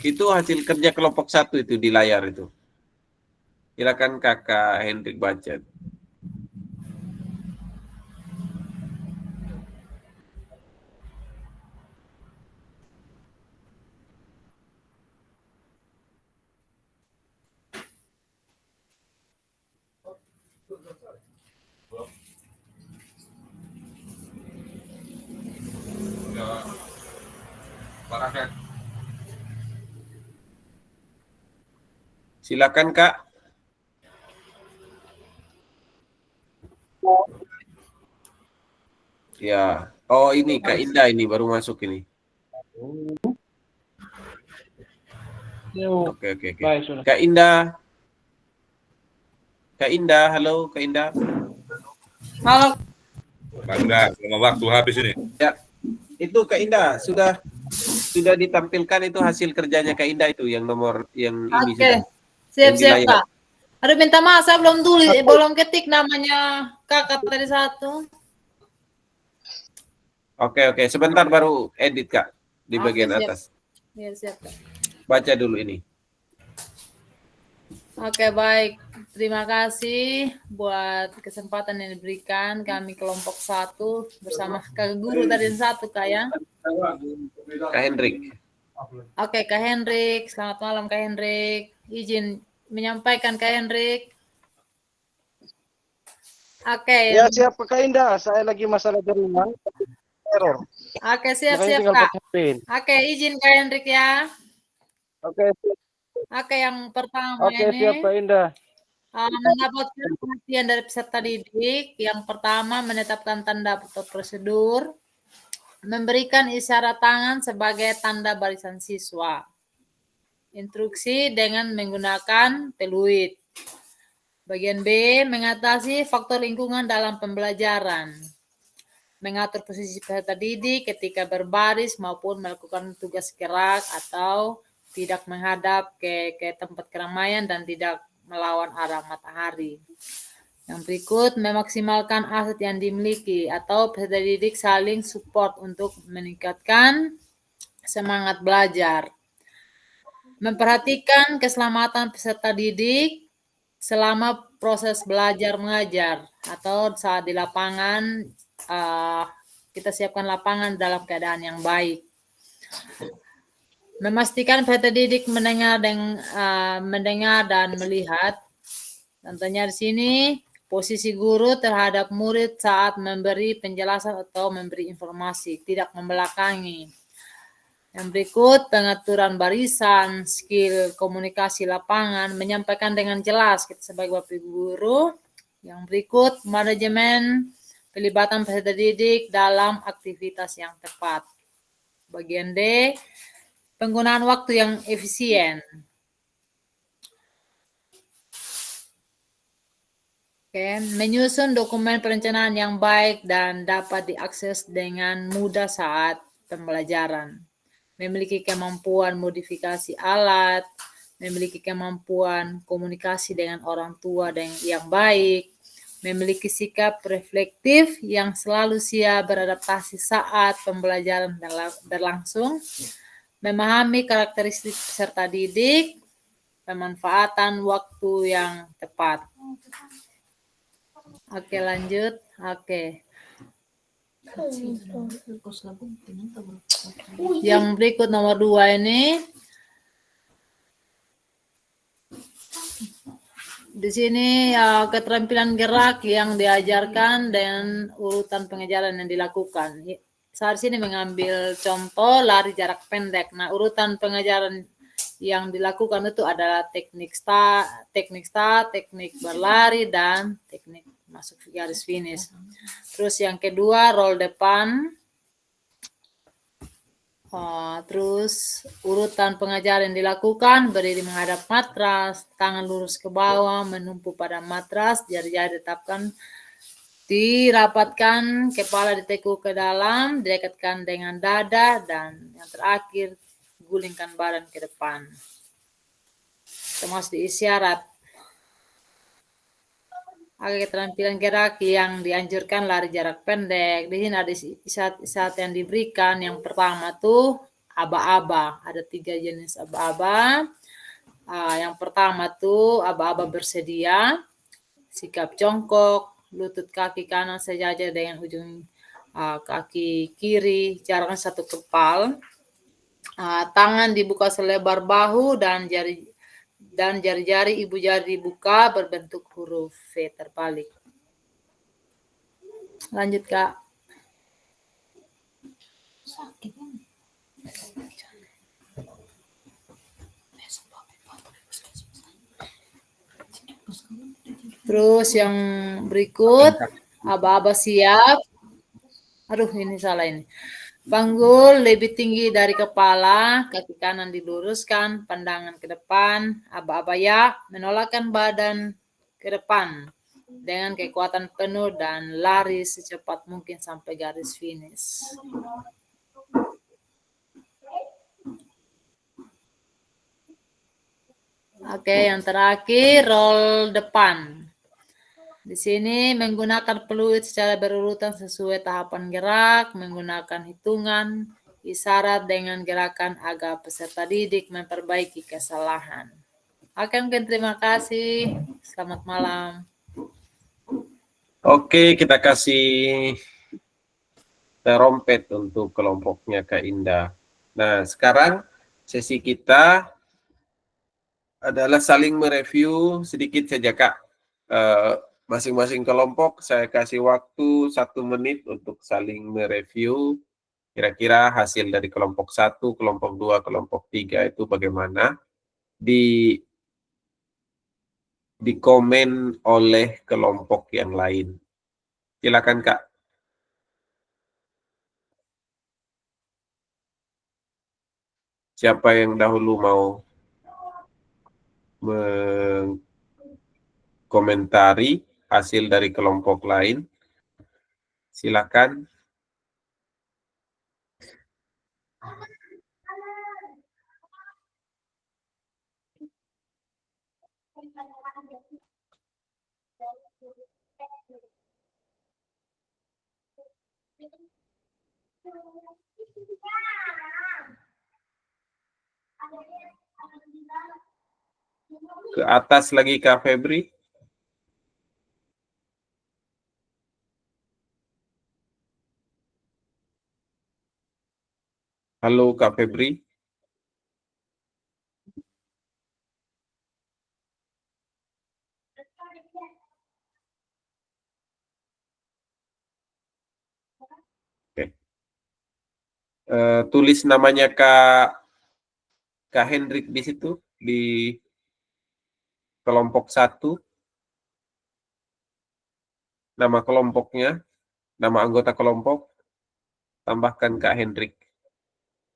Itu hasil kerja kelompok 1 itu di layar itu. Silakan Kakak Hendrik baca. Silakan Kak. Ya. Oh ini Kak Indah ini baru masuk ini. Oke. Kak Indah. Halo Kak Indah. Halo. Bangga, selama waktu habis ini. Ya. Itu Kak Indah sudah ditampilkan itu hasil kerjanya Kak Indah itu yang nomor yang ini. Oke. Siap Kak. Aduh minta maaf saya belum tulis, belum ketik namanya kakak tadi satu. Oke. Sebentar baru edit Kak di bagian siap. atas. Iya siap Kak. Baca dulu ini. Oke baik. Terima kasih buat kesempatan yang diberikan kami kelompok 1 bersama Kak Guru tadi 1 Kak ya. Kak Hendrik. Oke Kak Hendrik, selamat malam Kak Hendrik. Izin menyampaikan Kak Hendrik. Oke. Ya siap Kak Indah, saya lagi masalah jaringan error. Oke siap Kak. Oke izin Kak Hendrik ya. Oke yang pertama ini. Oke siap Kak Indah. Mendapatkan perhatian dari peserta didik. Yang pertama menetapkan tanda atau prosedur. Memberikan isyarat tangan sebagai tanda barisan siswa. Instruksi dengan menggunakan peluit. Bagian B, mengatasi faktor lingkungan dalam pembelajaran. Mengatur posisi peserta didik ketika berbaris maupun melakukan tugas gerak atau tidak menghadap ke tempat keramaian dan tidak melawan arah matahari. Yang berikut, memaksimalkan aset yang dimiliki atau peserta didik saling support untuk meningkatkan semangat belajar. Memperhatikan keselamatan peserta didik selama proses belajar mengajar atau saat di lapangan kita siapkan lapangan dalam keadaan yang baik. Memastikan peserta didik mendengar dan melihat. Tentunya di sini posisi guru terhadap murid saat memberi penjelasan atau memberi informasi, tidak membelakangi. Yang berikut, pengaturan barisan, skill komunikasi lapangan, menyampaikan dengan jelas kita sebagai Bapak Ibu guru. Yang berikut, manajemen pelibatan peserta didik dalam aktivitas yang tepat. Bagian D, penggunaan waktu yang efisien. Menyusun dokumen perencanaan yang baik dan dapat diakses dengan mudah saat pembelajaran. Memiliki kemampuan modifikasi alat, memiliki kemampuan komunikasi dengan orang tua yang baik, memiliki sikap reflektif yang selalu siap beradaptasi saat pembelajaran berlangsung, memahami karakteristik peserta didik, pemanfaatan waktu yang tepat. Oke, lanjut. Oke. Yang berikut nomor 2 ini. Di sini keterampilan gerak yang diajarkan dan urutan pengejaran yang dilakukan. Saat sini mengambil contoh lari jarak pendek. Nah, urutan pengejaran yang dilakukan itu adalah teknik start, teknik berlari, dan teknik masuk garis finish. Terus yang kedua, roll depan. Terus urutan pengajaran yang dilakukan, berdiri menghadap matras, tangan lurus ke bawah, menumpu pada matras, jari-jari ditetapkan, dirapatkan, kepala ditekuk ke dalam, direkatkan dengan dada, dan yang terakhir, gulingkan badan ke depan. Termasuk isyarat. Keterampilan gerak yang dianjurkan lari jarak pendek. Di sini ada isyarat yang diberikan. Yang pertama tuh aba-aba. Ada 3 jenis aba-aba. Yang pertama tuh aba-aba bersedia. Sikap jongkok. Lutut kaki kanan sejajar dengan ujung kaki kiri. Jaraknya 1 kepal. Tangan dibuka selebar bahu dan jari-jari ibu jari dibuka berbentuk huruf V terbalik. Lanjut, Kak. Terus yang berikut, aba-aba siap. Aduh, ini salah ini. Panggul lebih tinggi dari kepala, kaki kanan diluruskan, pandangan ke depan, aba-aba ya, menolakkan badan ke depan dengan kekuatan penuh dan lari secepat mungkin sampai garis finish. Oke, yang terakhir roll depan. Di sini menggunakan peluit secara berurutan sesuai tahapan gerak, menggunakan hitungan, isyarat dengan gerakan agar peserta didik memperbaiki kesalahan. Oke, mungkin terima kasih. Selamat malam. Oke, kita kasih terompet untuk kelompoknya Kak Indah. Nah, sekarang sesi kita adalah saling mereview sedikit saja, Kak. Masing-masing kelompok saya kasih waktu 1 menit untuk saling mereview kira-kira hasil dari kelompok 1, kelompok 2, kelompok 3 itu bagaimana. Dikomen oleh kelompok yang lain. Silakan, Kak. Siapa yang dahulu mau mengkomentari hasil dari kelompok lain? Silakan. Ke atas lagi, Kak Febri. Halo, Kak Febri. tulis namanya Kak Hendrik di situ di kelompok 1. Nama kelompoknya, nama anggota kelompok, tambahkan Kak Hendrik.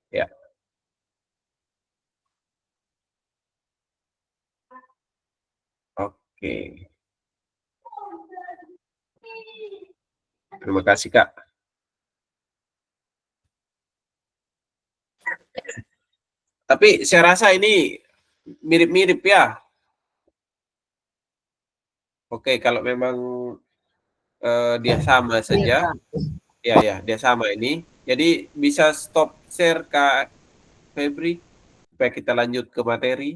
Ya. Oke. Terima kasih, Kak. Tapi saya rasa ini mirip-mirip ya. Oke, kalau memang dia sama saja. Ya, dia sama ini. Jadi bisa stop share Kak Febri supaya kita lanjut ke materi.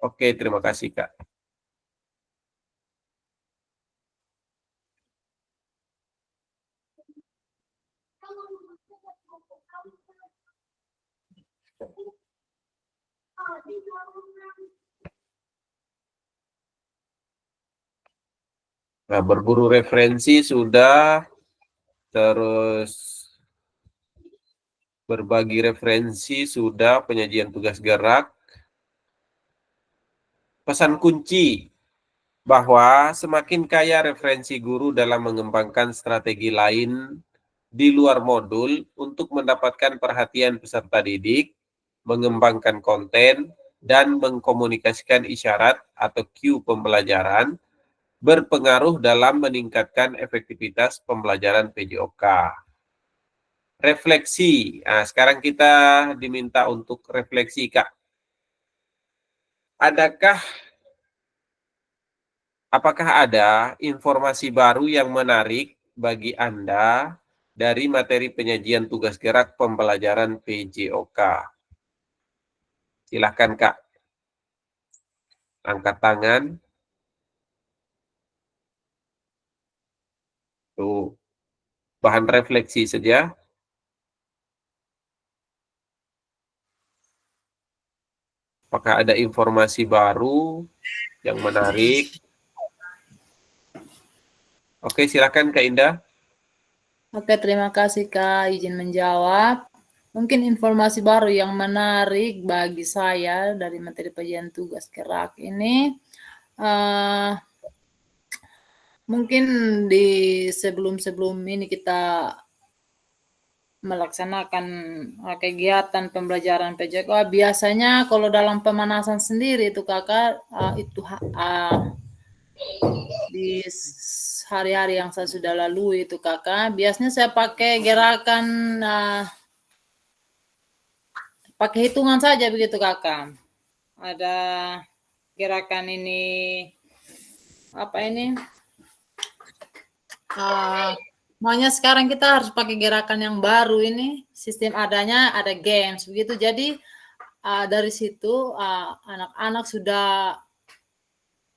Oke, terima kasih, Kak. Nah, berburu referensi sudah, terus berbagi referensi sudah, penyajian tugas gerak. Pesan kunci bahwa semakin kaya referensi guru dalam mengembangkan strategi lain di luar modul untuk mendapatkan perhatian peserta didik, mengembangkan konten, dan mengkomunikasikan isyarat atau cue pembelajaran, berpengaruh dalam meningkatkan efektivitas pembelajaran PJOK. Refleksi. Nah, sekarang kita diminta untuk refleksi, Kak. Apakah ada informasi baru yang menarik bagi Anda dari materi penyajian tugas gerak pembelajaran PJOK? Silahkan, Kak. Angkat tangan. Tuh, bahan refleksi saja. Apakah ada informasi baru yang menarik? Oke, silakan Kak Indah. Oke, terima kasih Kak, izin menjawab. Mungkin informasi baru yang menarik bagi saya dari materi penyajian tugas gerak ini, mungkin di sebelum ini kita melaksanakan kegiatan pembelajaran PJOK, biasanya kalau dalam pemanasan sendiri itu Kakak, di hari-hari yang saya sudah lalui itu Kakak, biasanya saya pakai gerakan, pakai hitungan saja begitu Kakak. Ada gerakan ini, apa ini? Makanya sekarang kita harus pakai gerakan yang baru ini, sistem adanya ada games begitu. Jadi dari situ anak-anak sudah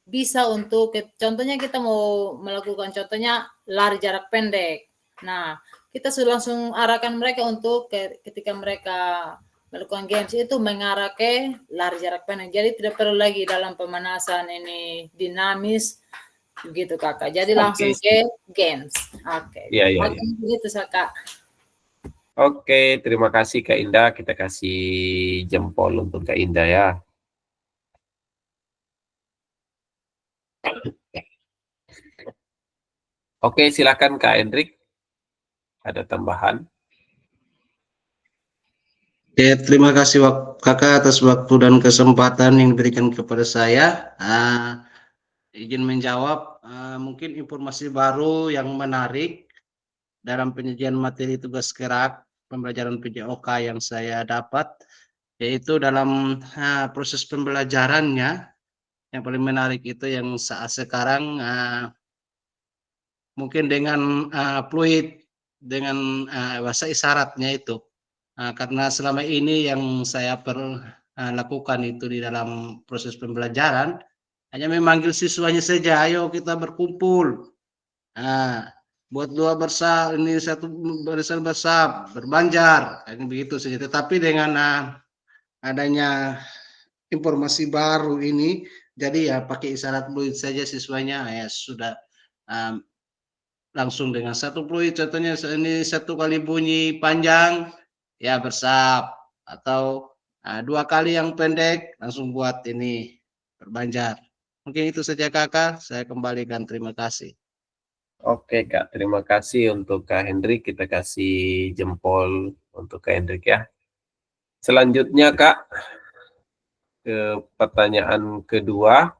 bisa untuk, contohnya kita mau melakukan contohnya lari jarak pendek. Nah, kita sudah langsung arahkan mereka untuk ketika mereka melakukan games itu mengarah ke lari jarak pendek. Jadi tidak perlu lagi dalam pemanasan ini dinamis begitu Kakak. Jadi langsung ke games. Oke. Iya. Begitu Kak. Oke, terima kasih Kak Indah. Kita kasih jempol untuk Kak Indah ya. Oke, silakan Kak Hendrik. Ada tambahan? Oke, terima kasih Kakak atas waktu dan kesempatan yang diberikan kepada saya. Izin menjawab, mungkin informasi baru yang menarik dalam penyajian materi tugas gerak pembelajaran PJOK yang saya dapat, yaitu dalam proses pembelajarannya yang paling menarik itu yang saat sekarang mungkin dengan fluid, dengan bahasa isyaratnya itu. Karena selama ini yang saya lakukan itu di dalam proses pembelajaran hanya memanggil siswanya saja, ayo kita berkumpul, buat dua bersab, ini satu barisan bersab, berbanjar, ini begitu saja. Tetapi dengan adanya informasi baru ini Jadi ya pakai isyarat fluid saja siswanya ya sudah langsung dengan satu fluid, contohnya ini satu kali bunyi panjang ya bersab, atau 2 kali yang pendek langsung buat ini berbanjar. Mungkin itu saja Kakak, saya kembalikan, terima kasih. Oke Kak, terima kasih untuk Kak Hendrik, kita kasih jempol untuk Kak Hendrik ya. Selanjutnya Kak, ke pertanyaan kedua,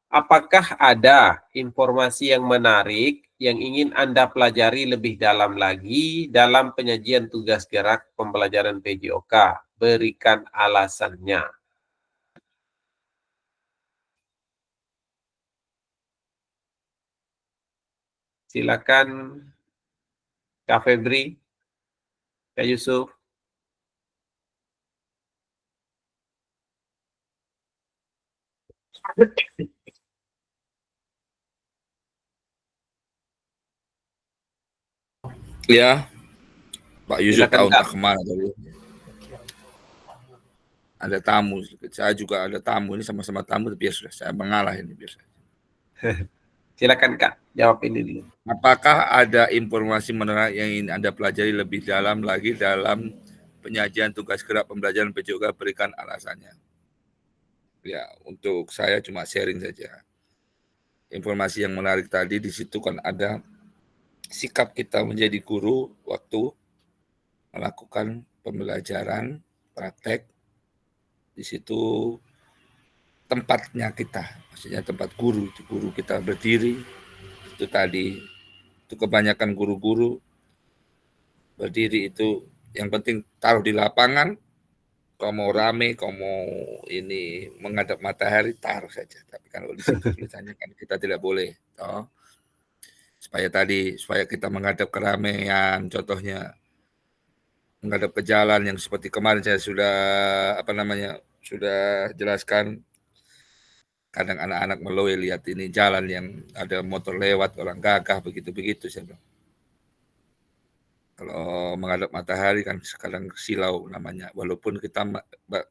apakah ada informasi yang menarik yang ingin Anda pelajari lebih dalam lagi dalam penyajian tugas gerak pembelajaran PJOK? Berikan alasannya. Silakan Kak Febri, Kak Yusuf. Ya, Pak Yusuf Silakan, tahu Kak. entah kemana tadi. Ada tamu, saya juga ada tamu, ini sama-sama tamu, tapi ya sudah, saya mengalah ini biasa. Silakan Kak, jawab ini dulu. Apakah ada informasi menarik yang ingin Anda pelajari lebih dalam lagi dalam penyajian tugas gerak pembelajaran PJOK? Berikan alasannya. Ya, untuk saya cuma sharing saja. Informasi yang menarik tadi di situ kan ada sikap kita menjadi guru waktu melakukan pembelajaran praktek. Di situ tempatnya kita, maksudnya tempat guru, itu guru kita berdiri, itu tadi, itu kebanyakan guru-guru berdiri itu, yang penting taruh di lapangan, kalau mau rame, kalau mau ini menghadap matahari, taruh saja. Tapi kalau di situ tulisannya kan kita tidak boleh, toh. Supaya kita menghadap keramaian, contohnya menghadap ke jalan yang seperti kemarin saya sudah sudah jelaskan. Kadang anak-anak meloy lihat ini jalan yang ada motor lewat, orang gagah, begitu-begitu saya bilang. Kalau menghadap matahari kan sekarang silau namanya, walaupun kita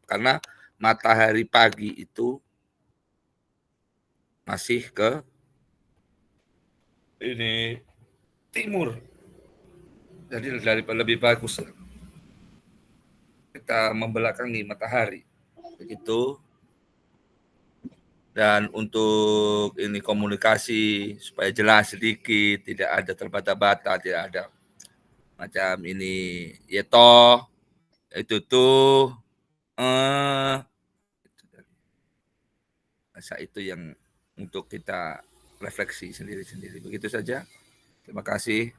karena matahari pagi itu masih ke ini timur, jadi lebih bagus kita membelakangi matahari begitu. Dan untuk ini komunikasi supaya jelas sedikit, tidak ada terbata-bata, tidak ada macam ini ya toh itu tuh masa itu yang untuk kita refleksi sendiri-sendiri. Begitu saja. Terima kasih.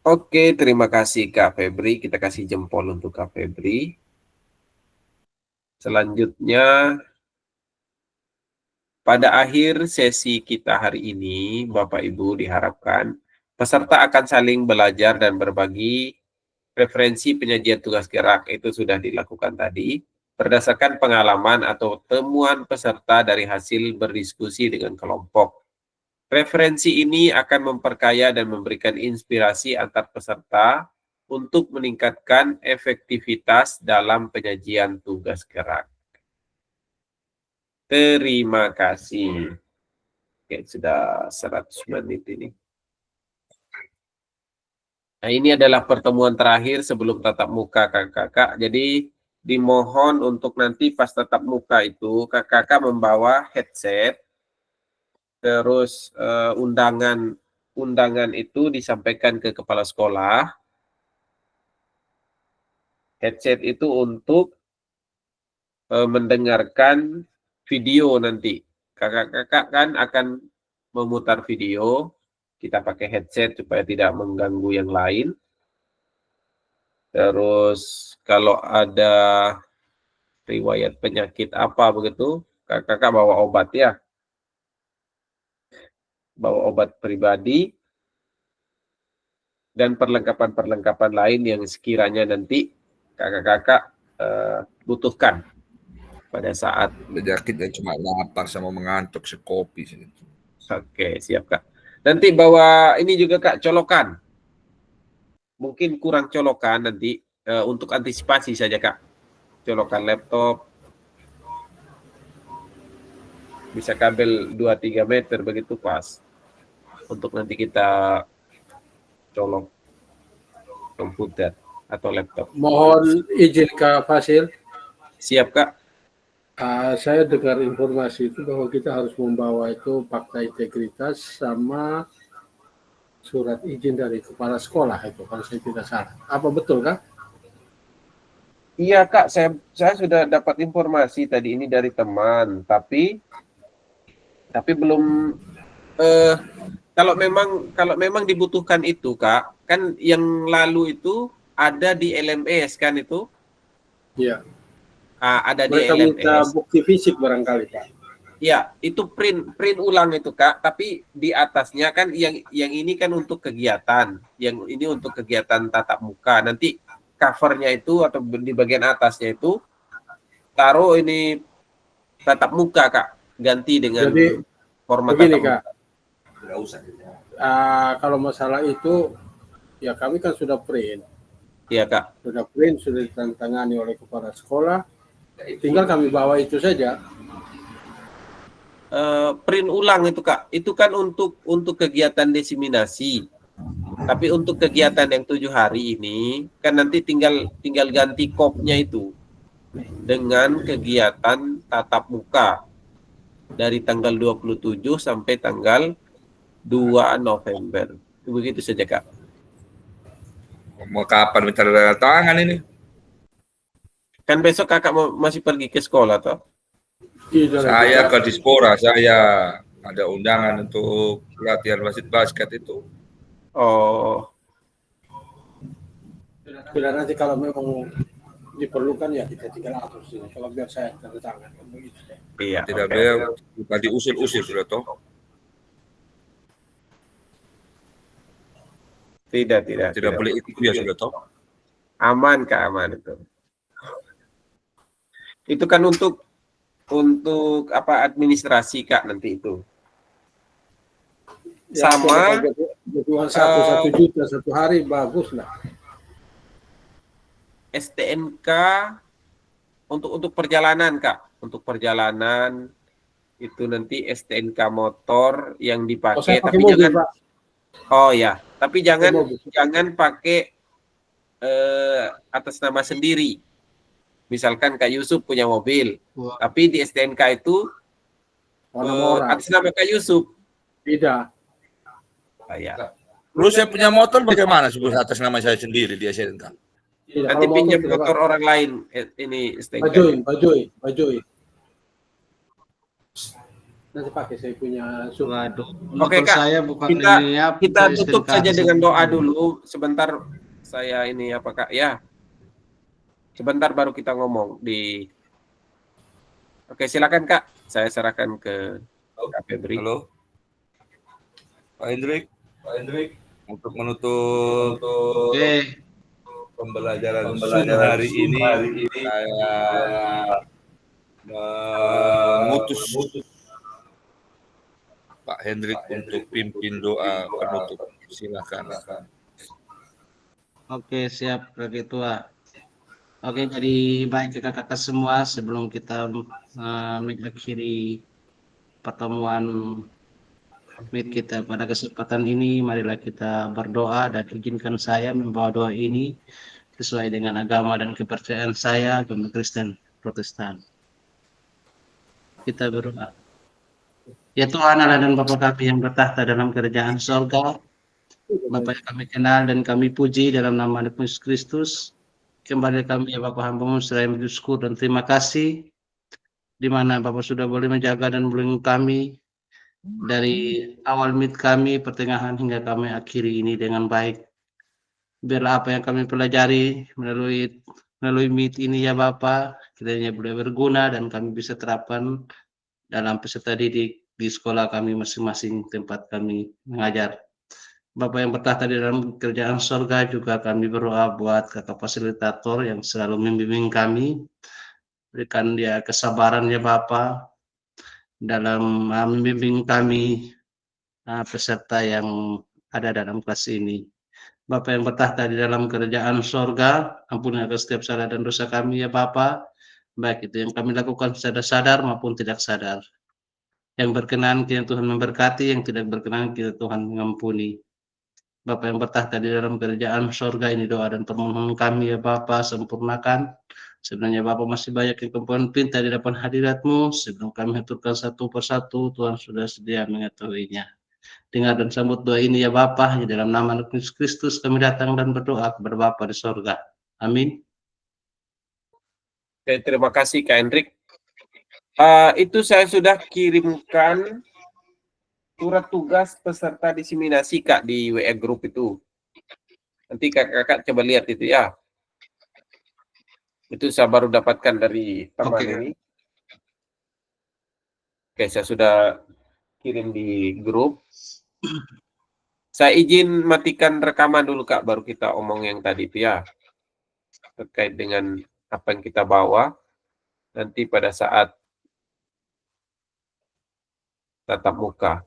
Oke, terima kasih Kak Febri. Kita kasih jempol untuk Kak Febri. Selanjutnya, pada akhir sesi kita hari ini, Bapak Ibu diharapkan peserta akan saling belajar dan berbagi referensi penyajian tugas gerak. Itu sudah dilakukan tadi, berdasarkan pengalaman atau temuan peserta dari hasil berdiskusi dengan kelompok. Referensi ini akan memperkaya dan memberikan inspirasi antar peserta untuk meningkatkan efektivitas dalam penyajian tugas gerak. Terima kasih. Oke, sudah 100 menit ini. Nah, ini adalah pertemuan terakhir sebelum tatap muka kakak-kakak. Jadi dimohon untuk nanti pas tatap muka itu kakak-kakak membawa headset. Terus undangan itu disampaikan ke kepala sekolah. Headset itu untuk mendengarkan video nanti. Kakak-kakak kan akan memutar video. Kita pakai headset supaya tidak mengganggu yang lain. Terus kalau ada riwayat penyakit apa begitu, kakak-kakak bawa obat ya. Bawa obat pribadi. Dan perlengkapan-perlengkapan lain yang sekiranya nanti kakak-kakak butuhkan pada saat Penyakitnya cuma lapar sama mengantuk sekopi. Oke, siap Kak. Nanti bawa ini juga Kak, colokan. Mungkin kurang colokan nanti untuk antisipasi saja Kak. Colokan laptop. bisa kabel 2-3 meter begitu pas untuk nanti kita colok komputer atau laptop. Mohon izin Kak Fasil. Siap Kak? Saya dengar informasi itu bahwa kita harus membawa itu fakta integritas sama surat izin dari kepala sekolah itu kalau saya tidak salah. Apa betul Kak? Iya Kak, saya sudah dapat informasi tadi ini dari teman, tapi belum kalau memang dibutuhkan itu Kak, kan yang lalu itu ada di LMS kan itu? Iya. Ada di Mereka minta LMS. bukti fisik barangkali Pak. Ya, itu print ulang itu Kak, tapi di atasnya kan yang ini kan untuk kegiatan, yang ini untuk kegiatan tatap muka. Nanti covernya itu atau di bagian atasnya itu taruh ini tatap muka Kak, ganti dengan Jadi format begini tatap Kak, muka. Nggak usah. kalau masalah itu ya kami kan sudah print. Iya Kak. Sudah print, sudah ditandatangani oleh kepala sekolah. Tinggal kami bawa itu saja. Print ulang itu Kak, itu kan untuk kegiatan diseminasi. Tapi untuk kegiatan yang 7 hari ini kan nanti tinggal ganti kopnya itu dengan kegiatan tatap muka dari tanggal 27 sampai tanggal 2 November. Begitu saja Kak. Mau kapan minta tanda tangan ini? Kan besok Kakak masih pergi ke sekolah toh? Tidak Saya ke Dispora, saya ada undangan untuk latihan wasit basket itu. Oh, Bila nanti kalau memang diperlukan ya kita tinggal atur sini. Kalau biar saya tanda tangan begitu. iya. Tidak oke. boleh bukan diusir-usir sudah toh. Tidak boleh ikut dia sudah toh. Aman Kak, aman itu. Itu kan untuk apa administrasi Kak nanti itu. Ya, Sama jadwal 1 juta satu hari bagus lah. STNK untuk perjalanan Kak, untuk perjalanan itu nanti STNK motor yang Oh, dipakai, saya pakai tapi mobil, jangan Pak. oh ya, tapi mobil. jangan pakai atas nama sendiri. Misalkan Kak Yusuf punya mobil, tapi di STNK itu atas nama Kak Yusuf. Tidak. Ya. Lu saya punya motor bagaimana sebut atas nama saya sendiri di SNK? Tidak. Nanti Kalau pinjam tidak, motor Pak. orang lain ini STNK. Bajoy. Nanti pakai saya punya surat. Oke Kak, saya bukan kita tutup saja dengan doa dulu. Sebentar saya ini apa Kak ya? Sebentar baru kita ngomong di. Oke silakan Kak, saya serahkan ke Kak Febri. Halo, Pak Hendrik, untuk menutup pembelajaran hari ini saya mengutus Pak Hendrik untuk pimpin doa penutup. Silakan. Oke, siap begitu Pak. Oke, jadi baik kakak-kakak semua, sebelum kita mengakhiri pertemuan meet kita pada kesempatan ini, marilah kita berdoa dan izinkan saya membawa doa ini sesuai dengan agama dan kepercayaan saya, agama Kristen Protestan. Kita berdoa. Ya Tuhan Allah dan Bapa kami yang bertahta dalam kerajaan sorga, Bapa yang kami kenal dan kami puji dalam nama Yesus Kristus. Kembali kami ya Bapak hamba-Mu seraya bersyukur dan terima kasih di mana Bapak sudah boleh menjaga dan melindungi kami dari awal meet kami, pertengahan hingga kami akhiri ini dengan baik. Biarlah apa yang kami pelajari melalui meet ini ya Bapak, kiranya boleh berguna dan kami bisa terapkan dalam peserta didik di sekolah kami masing-masing tempat kami mengajar. Bapak yang bertahta di dalam kerajaan sorga, juga kami berdoa buat kakak fasilitator yang selalu membimbing kami. Berikan dia kesabaran ya Bapak dalam membimbing kami peserta yang ada dalam kelas ini. Bapak yang bertahta di dalam kerajaan sorga, ampuni atas setiap salah dan dosa kami ya Bapak, baik itu yang kami lakukan secara sadar maupun tidak sadar. Yang berkenan kiranya Tuhan memberkati, yang tidak berkenan kiranya Tuhan mengampuni. Bapa yang bertahta di dalam kerajaan surga, ini doa dan permohonan kami ya Bapa, sempurnakan. Sebenarnya Bapa masih banyak yang kemampuan pinta di depan hadirat-Mu. Sebelum kami aturkan satu persatu, Tuhan sudah sedia mengetahuinya. Dengar dan sambut doa ini ya Bapa, di dalam nama Yesus Kristus kami datang dan berdoa kepada Bapa di surga. Amin. Oke, terima kasih Kak Hendrik. Itu saya sudah kirimkan surat tugas peserta diseminasi Kak di WA Group itu. Nanti kakak coba lihat itu ya. Itu saya baru dapatkan dari teman ini. Oke, saya sudah kirim di grup. Saya izin matikan rekaman dulu Kak, baru kita omong yang tadi itu ya. Terkait dengan apa yang kita bawa. Nanti pada saat tatap muka.